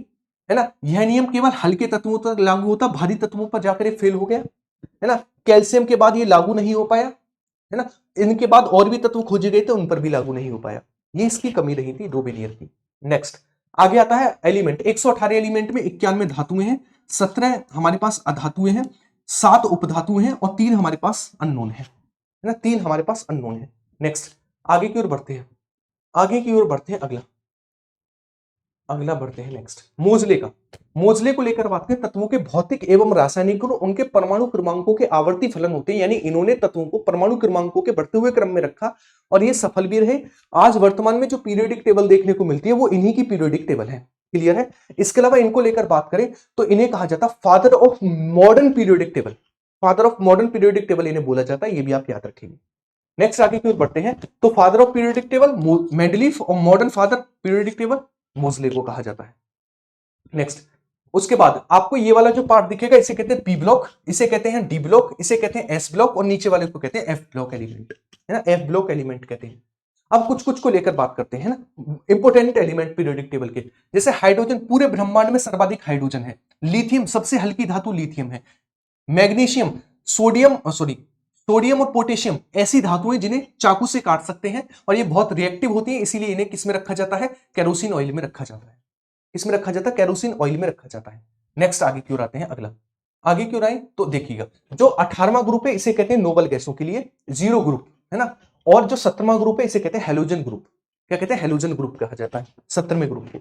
है ना। यह नियम केवल हल्के तत्वों तक लागू होता, भारी तत्वों पर जाकर ये फेल हो गया, है ना। कैल्शियम के बाद ये लागू नहीं हो पाया, है ना। इनके बाद और भी तत्व खोजे गए थे, उन पर भी लागू नहीं हो पाया, ये इसकी कमी रही थी डोबेनियर की। नेक्स्ट आगे आता है एलिमेंट। 118 एलिमेंट में 91 धातुएं हैं, 17 हमारे पास अधातुएं हैं, 7 उपधातुएं हैं और 3 हमारे पास अननोन है ना, 3 हमारे पास अननोन है। नेक्स्ट आगे की ओर बढ़ते हैं, आगे की ओर बढ़ते हैं, अगला बढ़ते हैं नेक्स्ट मोजले का। मोजले को लेकर बात करें, तत्वों के भौतिक एवं रासायनिक गुण उनके परमाणु क्रमांकों के आवर्ती फलन होते हैं, यानी इन्होंने तत्वों को परमाणु क्रमांकों के बढ़ते हुए क्रम में रखा और ये सफल भी रहे। आज वर्तमान में जो पीरियोडिक टेबल देखने को मिलती है वो इन्हीं की पीरियोडिक टेबल है। क्लियर है? इसके अलावा इनको लेकर बात करें तो इन्हें कहा जाता father of modern periodic table, father of modern periodic table इन्हें बोला जाता है, ये भी आप याद रखेंगे। नेक्स्ट आगे की ओर बढ़ते हैं, तो father of periodic table Mendeleev और मॉडर्न फादर पीरियोडिक टेबल मोजले को कहा जाता है। नेक्स्ट उसके बाद आपको ये वाला जो पार्ट दिखेगा इसे कहते हैं पी ब्लॉक, इसे कहते हैं डी ब्लॉक, इसे कहते हैं एस ब्लॉक और नीचे वाले को कहते हैं एफ ब्लॉक एलिमेंट, है ना, एफ ब्लॉक एलिमेंट कहते हैं। अब कुछ कुछ को लेकर बात करते हैं ना, इंपोर्टेंट एलिमेंट पीरियोडिक टेबल के, जैसे हाइड्रोजन, पूरे ब्रह्मांड में सर्वाधिक हाइड्रोजन है। लिथियम, सबसे हल्की धातु लिथियम है। मैग्नीशियम, सोडियम और पोटेशियम ऐसी धातुएं जिन्हें चाकू से काट सकते हैं और ये बहुत रिएक्टिव होती हैं, इसीलिए इन्हें किस में रखा जाता है? केरोसिन ऑयल में रखा जाता है। इसमें रखा जाता है, केरोसिन ऑयल में रखा जाता है। नेक्स्ट आगे क्यों आते हैं, अगला आगे क्यों आए तो देखिएगा, जो 18वां ग्रुप है इसे कहते हैं नोबल गैसों के लिए जीरो ग्रुप, है ना, और जो 17वां ग्रुप है इसे कहते हैं हेलोजन ग्रुप। क्या कहते हैं? हेलोजन ग्रुप कहा जाता है 17वें ग्रुप को।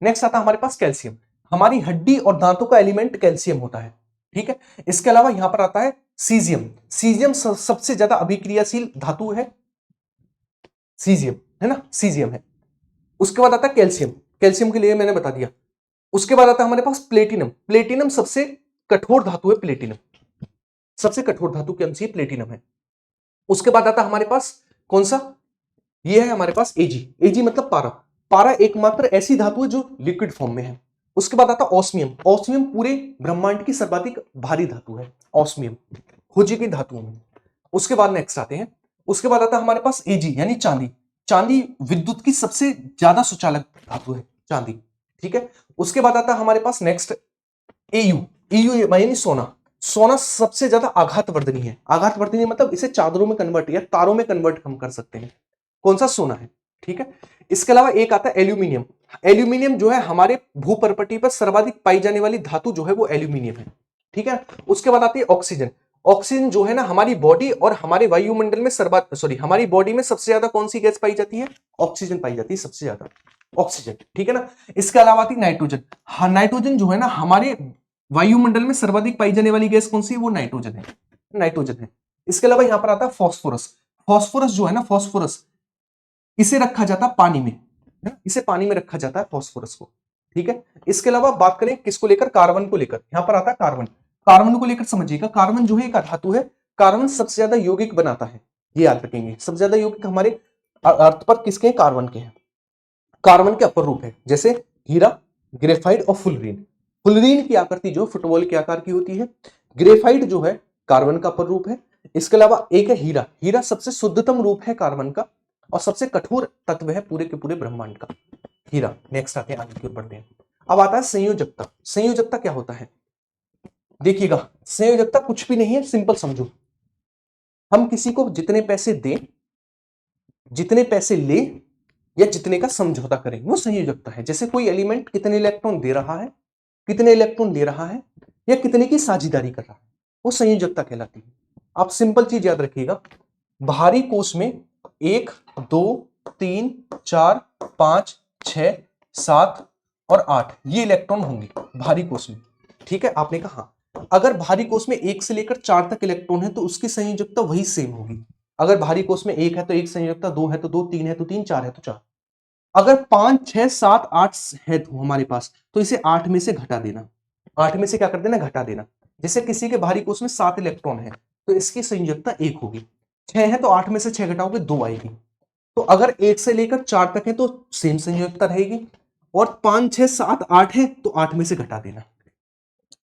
नेक्स्ट आता है हमारे पास कैल्शियम, हमारी हड्डी और दांतों का एलिमेंट कैल्शियम होता है, ठीक है। इसके अलावा यहां पर आता है सीजियम, सीजियम सबसे ज्यादा अभिक्रियाशील धातु है, सीजियम, है ना, सीजियम है। उसके बाद आता है कैल्शियम, कैल्शियम के लिए मैंने बता दिया। उसके बाद आता है हमारे पास प्लेटिनम, प्लेटिनम सबसे कठोर धातु है, प्लेटिनम सबसे कठोर धातु के अंश प्लेटिनम है। उसके बाद आता है हमारे पास कौन सा? ये है हमारे पास एजी, एजी मतलब पारा, पारा एकमात्र ऐसी धातु है जो लिक्विड फॉर्म में है। उसके बाद आता है ऑस्मियम, ऑस्मियम पूरे ब्रह्मांड की सर्वाधिक भारी धातु है, ऑस्मियम खोजी की धातुओं में। उसके बाद नेक्स्ट आते हैं, उसके बाद आता है हमारे पास एजी यानी चांदी, चांदी विद्युत की सबसे ज्यादा सुचालक धातु है चांदी, ठीक है। उसके बाद आता है हमारे पास नेक्स्ट एयू, एयू यानी सोना, सोना सबसे ज्यादा आघातवर्धनी है, आघातवर्धनी मतलब इसे चादरों में कन्वर्ट या तारों में कन्वर्ट हम कर सकते हैं, कौन सा? सोना है, ठीक है। इसके अलावा एक आता है एल्यूमिनियम, एल्यूमिनियम जो है हमारे भूपर्पटी पर सर्वाधिक पाई जाने वाली धातु जो है वो एल्यूमिनियम है, ठीक है। उसके बाद आती है ऑक्सीजन, ऑक्सीजन जो है ना हमारी बॉडी और हमारे वायुमंडल में हमारी बॉडी में सबसे ज्यादा कौन सी गैस पाई जाती है? ऑक्सीजन पाई जाती है सबसे ज्यादा, ऑक्सीजन, ठीक है ना। इसके अलावा आती है नाइट्रोजन, हाँ नाइट्रोजन जो है ना हमारे वायुमंडल में सर्वाधिक पाई जाने वाली गैस कौन सी है? वो नाइट्रोजन है, नाइट्रोजन है। इसके अलावा यहां पर आता है फॉस्फोरस, फॉस्फोरस जो है ना, फॉस्फोरस इसे रखा जाता है पानी में, है ना, इसे पानी में रखा जाता है फॉस्फोरस को, ठीक है। इसके अलावा बात करें किसको लेकर? कार्बन को लेकर, यहां पर आता है कार्बन, कार्बन को लेकर समझिएगा, कार्बन जो है एक धातु है, कार्बन सबसे ज्यादा यौगिक बनाता है, ये याद रखेंगे, सबसे ज्यादा यौगिक हमारे अर्थ पर किसके हैं? कार्बन के हैं। कार्बन के अपर रूप है जैसे हीरा, ग्रेफाइट और फुलरीन, फुलरीन की आकृति जो फुटबॉल के आकार की होती है, ग्रेफाइट जो है कार्बन का अपर रूप है। इसके अलावा एक है हीरा, हीरा सबसे शुद्धतम रूप है कार्बन का और सबसे कठोर तत्व है पूरे के पूरे ब्रह्मांड का, हीरा। नेक्स्ट आते हैं, आगे की ओर बढ़ते हैं। अब आता है संयोजकता, संयोजकता क्या होता है? देखिएगा, संयोजकता कुछ भी नहीं है, सिंपल समझो, हम किसी को जितने पैसे दें, जितने पैसे ले या जितने का समझौता करें, वो संयोजकता है। जैसे कोई एलिमेंट कितने इलेक्ट्रॉन दे रहा है, कितने इलेक्ट्रॉन ले रहा है या कितने की साझेदारी कर रहा है, वो संयोजकता कहलाती है। आप सिंपल चीज याद रखिएगा, भारी कोश में 1 2 3 4 5 6 7 और 8 ये इलेक्ट्रॉन होंगे भारी कोश में, ठीक है। आपने कहा हाँ, अगर भारी कोश में 1 से लेकर 4 तक इलेक्ट्रॉन है तो उसकी संयोजकता वही सेम होगी। अगर भारी कोश में 1 है तो 1 संयोजकता, 2 है तो 2, 3 है तो 3, 4 है तो 4। अगर 5, 6, 7, 8 है तो हमारे पास, तो इसे 8 में से घटा देना। 8 में से क्या कर देना, घटा देना। जैसे किसी के भारी कोश में 7 इलेक्ट्रॉन है तो इसकी संयोजकता 1 होगी। 6 है तो 8 में से 6 घटाओगे 2 आएगी। तो अगर 1 से लेकर 4 तक है तो सेम संयोजकता रहेगी, और 5, 6, 7, 8 है तो 8 में से घटा देना।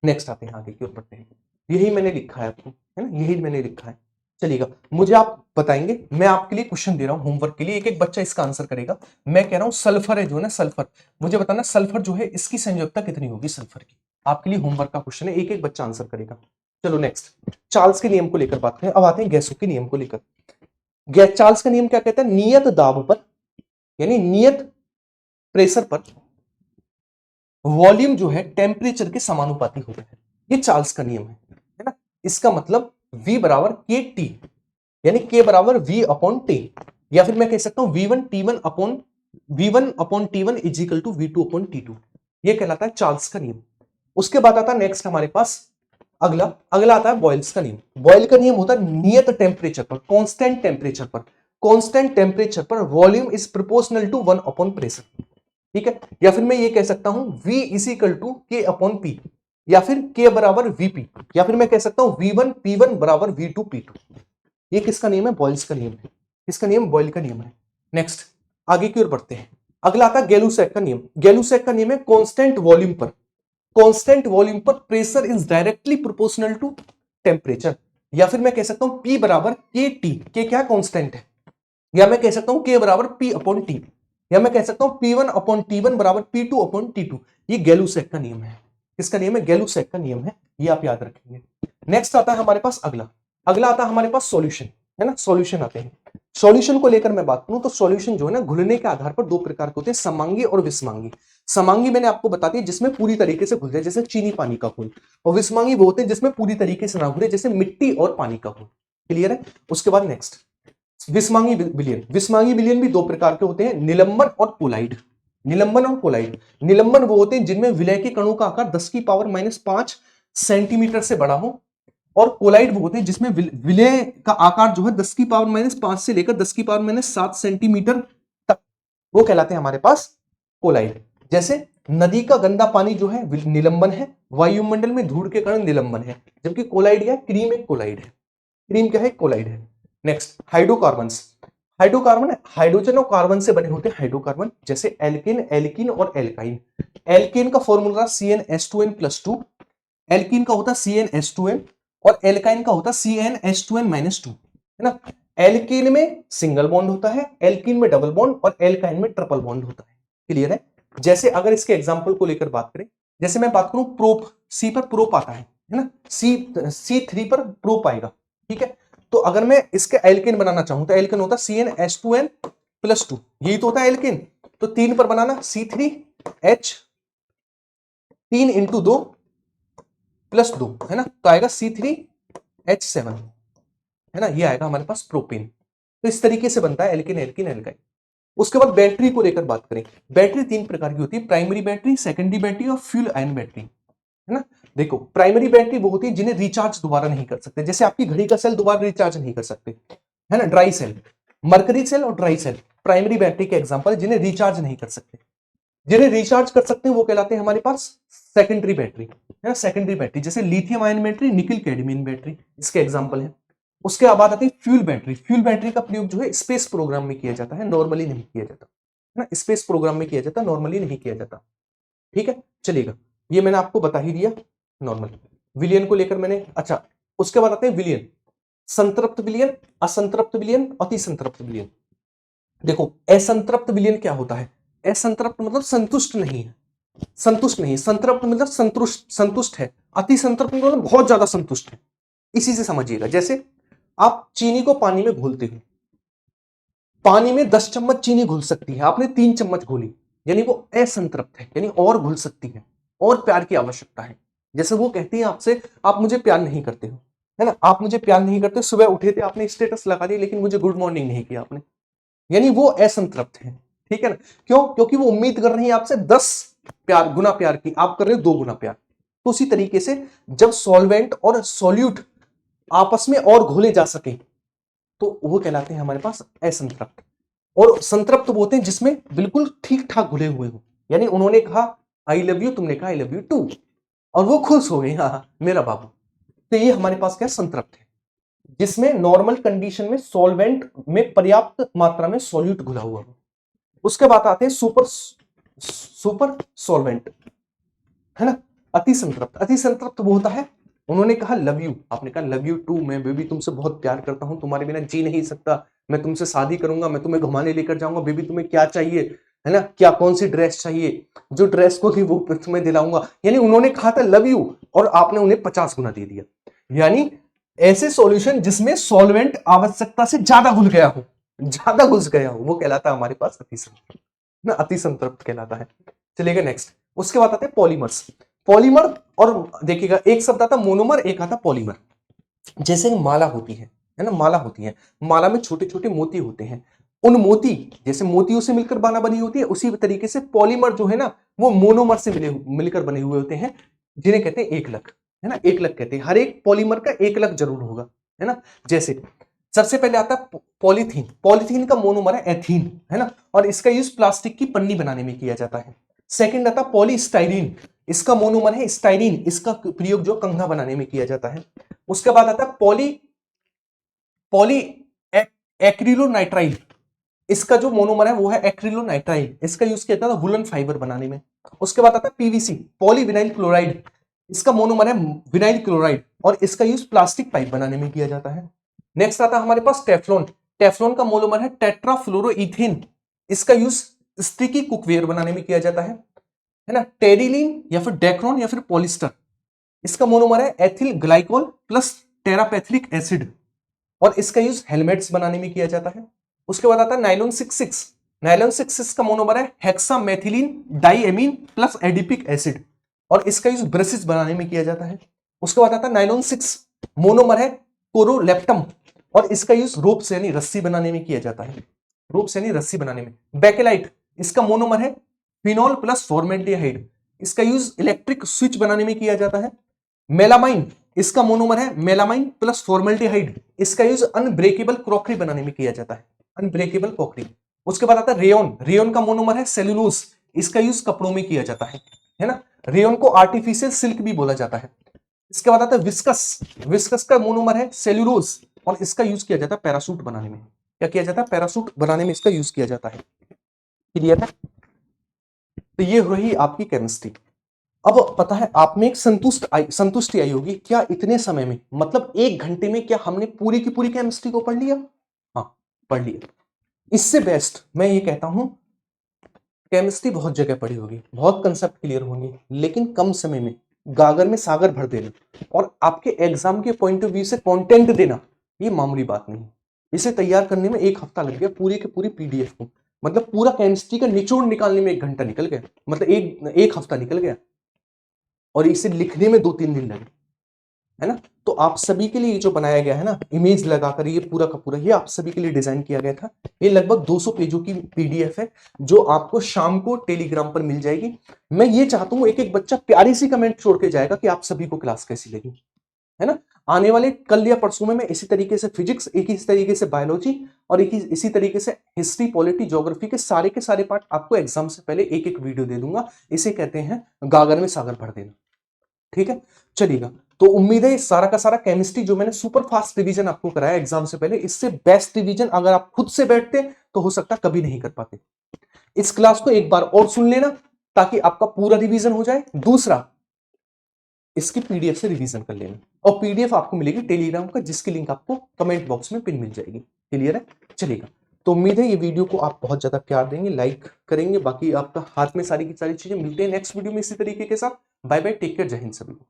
नेक्स्ट आते हैं, आगे की ओर बढ़ते हैं। यही मैंने लिखा है आपको, है ना, यही मैंने लिखा है। चलिएगा, मुझे आप बताएंगे, मैं आपके लिए क्वेश्चन दे रहा हूं होमवर्क के लिए, एक एक बच्चा इसका आंसर करेगा। मैं कह रहा हूं सल्फर है जो है ना, सल्फर, मुझे बताना सल्फर जो है इसकी संयोजकता कितनी होगी सल्फर की। आपके लिए होमवर्क का क्वेश्चन है, एक एक बच्चा आंसर करेगा। चलो नेक्स्ट, चार्ल्स के नियम को लेकर बात करें। अब आते हैं गैसों के नियम को लेकर। गैस, चार्ल्स का नियम क्या कहता है, नियत दाब पर यानी नियत प्रेशर पर वॉल्यूम जो है टेम्परेचर के समानुपाती होता है। ये चार्ल्स का नियम है ना। इसका मतलब V बराबर के टी, यानी K बराबर V अपॉन टी, या फिर मैं कह सकता हूं V1 upon T1 is equal to V2 upon T2। ये कहलाता है चार्ल्स का नियम। उसके बाद आता है नेक्स्ट हमारे पास अगला आता है बॉयल्स का नियम। बॉयल का नियम होता है नियत टेम्परेचर पर, कांस्टेंट टेम्परेचर पर volume is proportional to 1 upon pressure. ठीक है, या फिर मैं ये कह सकता हूं V is equal to K upon P, या फिर K बराबर VP, या फिर मैं कह सकता हूं V1 P1 बराबर V2 P2। ये किसका नियम है, बॉयल्स का नियम है। इसका नियम बॉयल का नियम है। नेक्स्ट, आगे की ओर बढ़ते हैं। अगला आता है गैलूसैक का नियम। गैलूसैक का नियम है कांस्टेंट वॉल्यूम पर pressure is directly proportional to temperature, या फिर मैं कह सकता हूं P बराबर के टी, के क्या कांस्टेंट है, या मैं कह सकता हूं K बराबर P अपॉन टी, या मैं कह सकता हूं P1 अपॉन T1 बराबर P2 अपॉन T2। ये गैलूसैक का नियम है। किसका नियम है, गैलूसैक का नियम है। ये आप याद रखेंगे। नेक्स्ट आता है हमारे पास अगला आता है हमारे पास सॉल्यूशन, है ना। सॉल्यूशन आते हैं। सॉल्यूशन को लेकर मैं बात करूं तो सॉल्यूशन जो है ना, घुलने के आधार पर दो प्रकार के होते हैं, समांगी और विसमांगी। समांगी मैंने आपको बता दी जिसमें पूरी तरीके से घुल जाए, जैसे चीनी पानी का घुल, और विसमांगी वो होते हैं जिसमें पूरी तरीके से ना घुले, जैसे मिट्टी और पानी का घुल। क्लियर है। उसके बाद नेक्स्ट, विसमांगी विलियन भी दो प्रकार के होते हैं, निलंबन और कोलाइड। निलंबन वो होते हैं जिनमें विलय के कणों का आकार 10 की पावर -5 सेंटीमीटर से बड़ा हो, और कोलाइड वो होते हैं जिसमें विलय का आकार जो है 10 की पावर -5 से लेकर 10 की पावर -7 सेंटीमीटर तक, वो कहलाते हैं हमारे पास कोलाइड। जैसे नदी का गंदा पानी जो है निलंबन है, वायुमंडल में धूल के कारण निलंबन है, जबकि कोलाइड क्या है, क्रीम एक कोलाइड है। क्रीम क्या है, कोलाइड है। Next, hydrocarbons. हाइड्रोकार्बन हाइड्रोजन और कार्बन से बने होते हैं हाइड्रोकार्बन, जैसे एल्किन और एल्काइन। एल्किन का फॉर्मूला CnH2n+2, एल्किन का होता है CnH2n, और एल्काइन का होता है CnH2n-2, है ना। एल्किन में सिंगल बॉन्ड होता है, एल्किन में डबल बॉन्ड, और एल्काइन में ट्रिपल बॉन्ड होता है। क्लियर है। जैसे अगर इसके एग्जांपल को लेकर बात करें, जैसे मैं बात करूं प्रोप, सी पर प्रोप आता है ना, C3 पर प्रोप आएगा। ठीक है, तो अगर मैं इसके एल्केन बनाना चाहूं तो एल्केन होता है CnH2n+2, यही तो होता है एल्केन। तो 3 पर बनाना C3H 3 इंटू 2 प्लस 2, है ना, तो आएगा C3H7, है ना, ये आएगा हमारे पास प्रोपेन। तो इस तरीके से बनता है एल्केन एल्केन एल्काइन। उसके बाद बैटरी को लेकर बात करें। बैटरी 3 प्रकार की होती है, प्राइमरी बैटरी, सेकेंडरी बैटरी और फ्यूल आयन बैटरी, है ना। देखो, प्राइमरी बैटरी वो होती है जिन्हें रिचार्ज दोबारा नहीं कर सकते, जैसे आपकी घड़ी का सेल दोबारा रिचार्ज नहीं कर सकते, है ना, ड्राई सेल, मरकरी सेल और ड्राई सेल प्राइमरी बैटरी के एग्जांपल, जिन्हें रिचार्ज नहीं कर सकते। जिन्हें रिचार्ज कर सकते हैं वो कहलाते हैं हमारे पास सेकेंडरी बैटरी, है ना, सेकेंडरी बैटरी, जैसे लिथियम आयन बैटरी, निकल कैडमियम बैटरी, इसके एग्जांपल है। उसके बाद आती है फ्यूल बैटरी। फ्यूल बैटरी का प्रयोग जो है स्पेस प्रोग्राम में किया जाता है, नॉर्मली नहीं किया जाता, है ना, स्पेस प्रोग्राम में किया जाता है, नॉर्मली नहीं किया जाता। ठीक है, चलिएगा, ये मैंने आपको बता ही दिया नॉर्मल। विलियन को लेकर मैंने, अच्छा, उसके बाद आते हैं विलियन, संतृप्त विलियन, असंतृप्त विलियन, अति संतृप्त विलियन। देखो, असंतृप्त विलियन क्या होता है, असंतृप्त मतलब संतुष्ट नहीं है, संतृप्त मतलब संतुष्ट है, अति संतृप्त मतलब बहुत ज्यादा संतुष्ट है। इसी से समझिएगा, जैसे आप चीनी को पानी में घोलते हो, पानी में 10 चम्मच चीनी घुल सकती है, आपने 3 चम्मच घोली, यानी वो असंतृप्त है, यानी और घुल सकती है, और प्यार की आवश्यकता है। जैसे वो कहती है आपसे, आप मुझे प्यार नहीं करते हो, है ना, आप मुझे प्यार नहीं करते, सुबह उठे थे आपने स्टेटस लगा दिया लेकिन मुझे गुड मॉर्निंग नहीं किया आपने, यानी वो असंतृप्त है। ठीक है ना, क्यों, क्योंकि वो उम्मीद कर रही है आपसे 10 गुना प्यार की, आप कर रहे हो 2 गुना प्यार, तो उसी तरीके से जब सॉल्वेंट और सॉल्यूट आपस में और घोले जा सके तो वो कहलाते हैं हमारे पास असंतृप्त। और संतृप्त वो होते हैं जिसमें बिल्कुल ठीक ठाक घुले हुए हो, यानी उन्होंने कहा आई लव यू, तुमने कहा आई लव यू टू, और वो खुश हो गए, हाँ मेरा बाबू। तो ये हमारे पास क्या संतृप्त है, जिसमें नॉर्मल कंडीशन में सॉल्वेंट में पर्याप्त मात्रा में सॉल्यूट घुला हुआ हो। उसके बाद आते हैं सुपर सॉल्वेंट, है ना। अति संतृप्त, अति संतृप्त वो होता है उन्होंने कहा लव यू, आपने कहा लव यू टू, मैं बेबी तुमसे बहुत प्यार करता हूं, तुम्हारे बिना जी नहीं सकता, मैं तुमसे शादी करूंगा, मैं तुम्हें घुमाने लेकर जाऊंगा, बेबी तुम्हें क्या चाहिए, है ना, क्या कौन सी ड्रेस चाहिए, जो ड्रेस को थी वो तुम्हें दिलाऊंगा। यानी उन्होंने कहा था लव यू और आपने उन्हें 50 गुना दे दिया। यानी ऐसे सॉल्यूशन जिसमें सॉल्वेंट आवश्यकता से ज्यादा घुल गया हो, ज्यादा घुस गया हो, वो कहलाता है हमारे पास अति संतृप्त ना, अति संतृप्त कहलाता है। चलिएगा नेक्स्ट, उसके बाद आते हैं पॉलीमर्स। पॉलीमर, और देखिएगा एक शब्द आता मोनोमर, एक आता पॉलीमर। जैसे माला होती है ना, माला होती है, माला में छोटे छोटे मोती होते हैं, उन मोती जैसे मोतियों से मिलकर माला बनी होती है, उसी तरीके से पॉलीमर जो है ना वो मोनोमर से मिलकर बने हुए होते हैं, जिन्हें कहते हैं एकलक, है ना, एकलक कहते हैं। हर एक पॉलीमर का एकलक जरूर होगा, है ना। जैसे सबसे पहले आता है पॉलीथीन, पॉलीथीन का मोनोमर है एथीन, है ना, और इसका यूज प्लास्टिक की पन्नी बनाने में किया जाता है। सेकंड आता पॉलीस्टाइरीन, इसका मोनोमर है स्टाइरीन, इसका प्रयोग जो कंघा बनाने में किया जाता है। उसके बाद आता है पॉली एक्रिलोनाइट्राइल, इसका जो मोनोमर है वो है एक्रिलोनाइट्राइल, इसका यूज किया जाता है वुलन फाइबर बनाने में। उसके बाद आता है पीवीसी, पॉलीविनाइल क्लोराइड, इसका मोनोमर है विनाइल क्लोराइड, और इसका यूज प्लास्टिक पाइप बनाने में किया जाता है। नेक्स्ट आता है हमारे पास टेफ्लॉन, टेफ्लॉन का मोनोमर है टेट्राफ्लोरोइथेन, इसका यूज स्टिकी कुकवेयर बनाने में किया जाता है ना। टेरिलीन या फिर डेक्रोन या फिर पॉलिस्टर, इसका मोनोमर है एथिल ग्लाइकोल प्लस टेरापेथिलिक एसिड, और इसका यूज हेलमेट्स बनाने में किया जाता है। उसके बाद आता है नाइलॉन 66, नाइलॉन 66 का मोनोमर है hexamethylene diamine plus adipic acid, और इसका यूज ब्रशेस बनाने में किया जाता है। उसके बाद आता है नाइलॉन 6, मोनोमर है कोरोलेप्टम, और इसका यूज रोप से यानी रस्सी बनाने में किया जाता है, रोप से यानी रस्सी बनाने में। बेकेलाइट, इसका मोनोमर है फिनॉल प्लस फॉर्मेल्डिहाइड, इसका यूज इलेक्ट्रिक स्विच बनाने में किया जाता है। मेलामाइन, इसका मोनोमर है मेलामाइन प्लस फॉर्मेल्डिहाइड, इसका यूज अनब्रेकेबल क्रॉकरी बनाने में किया जाता है, अनब्रेकेबल क्रॉकरी। उसके बाद आता है रेयन, रेयन का मोनोमर है सेल्यूलोज, इसका यूज कपड़ों में किया जाता है ना। रेयन को आर्टिफिशियल सिल्क भी बोला जाता है। इसके बाद आता है विस्कस, विस्कस का मोनोमर है सेल्यूलोज, और इसका यूज किया जाता है पैरासूट बनाने में। क्या किया जाता है? पैरासूट बनाने में इसका यूज किया जाता है। क्लियर है? तो ये रही आपकी केमिस्ट्री। अब पता है आप में एक संतुष्टि आई होगी, क्या इतने समय में, मतलब 1 घंटे में, क्या हमने पूरी की पूरी केमिस्ट्री को पढ़ लिया? हाँ, पढ़ लिया। इससे बेस्ट मैं ये कहता हूं, केमिस्ट्री बहुत जगह पढ़ी होगी, बहुत कंसेप्ट क्लियर होंगे, लेकिन कम समय में गागर में सागर भर देना और आपके एग्जाम के पॉइंट ऑफ व्यू से कंटेंट देना, ये मामूली बात नहीं। इसे तैयार करने में 1 हफ्ता लग गया, पूरी के पूरी पीडीएफ को, मतलब पूरा केमिस्ट्री का निचोड़ निकालने में 1 घंटा निकल गया, मतलब एक हफ्ता निकल गया, और इसे लिखने में 2-3 दिन लगे, है ना। तो आप सभी के लिए जो बनाया गया है ना, इमेज लगाकर, ये पूरा का पूरा ये आप सभी के लिए डिजाइन किया गया था। ये लगभग 200 पेजों की पीडीएफ है, जो आपको शाम को टेलीग्राम पर मिल जाएगी। मैं ये चाहता हूं एक एक बच्चा प्यारी सी कमेंट छोड़ के जाएगा कि आप सभी को क्लास कैसी लगी, है ना। आने वाले कल या परसों में मैं इसी तरीके से फिजिक्स, एक इस तरीके से बायोलॉजी, और एक इसी तरीके से हिस्ट्री, पॉलिटी, ज्योग्राफी के सारे पार्ट आपको एग्जाम से पहले एक एक वीडियो दे दूंगा। इसे कहते हैं गागर में सागर भर देना। ठीक है, चलिएगा। तो उम्मीद है सारा का सारा केमिस्ट्री जो मैंने सुपर फास्ट रिवीजन आपको कराया एग्जाम से पहले, इससे बेस्ट रिवीजन अगर आप खुद से बैठते तो हो सकता कभी नहीं कर पाते। इस क्लास को एक बार और सुन लेना ताकि आपका पूरा रिवीजन हो जाए। दूसरा, इसकी पीडीएफ से रिवीजन कर लेना, और पीडीएफ आपको मिलेगी टेलीग्राम का, जिसकी लिंक आपको कमेंट बॉक्स में पिन मिल जाएगी। क्लियर है? चलेगा। तो उम्मीद है ये वीडियो को आप बहुत ज्यादा प्यार देंगे, लाइक करेंगे, बाकी आपका हाथ में सारी की सारी चीजें। मिलते हैं नेक्स्ट वीडियो में इसी तरीके के साथ। बाय बाय, टेक केयर, जय हिंद सभी को।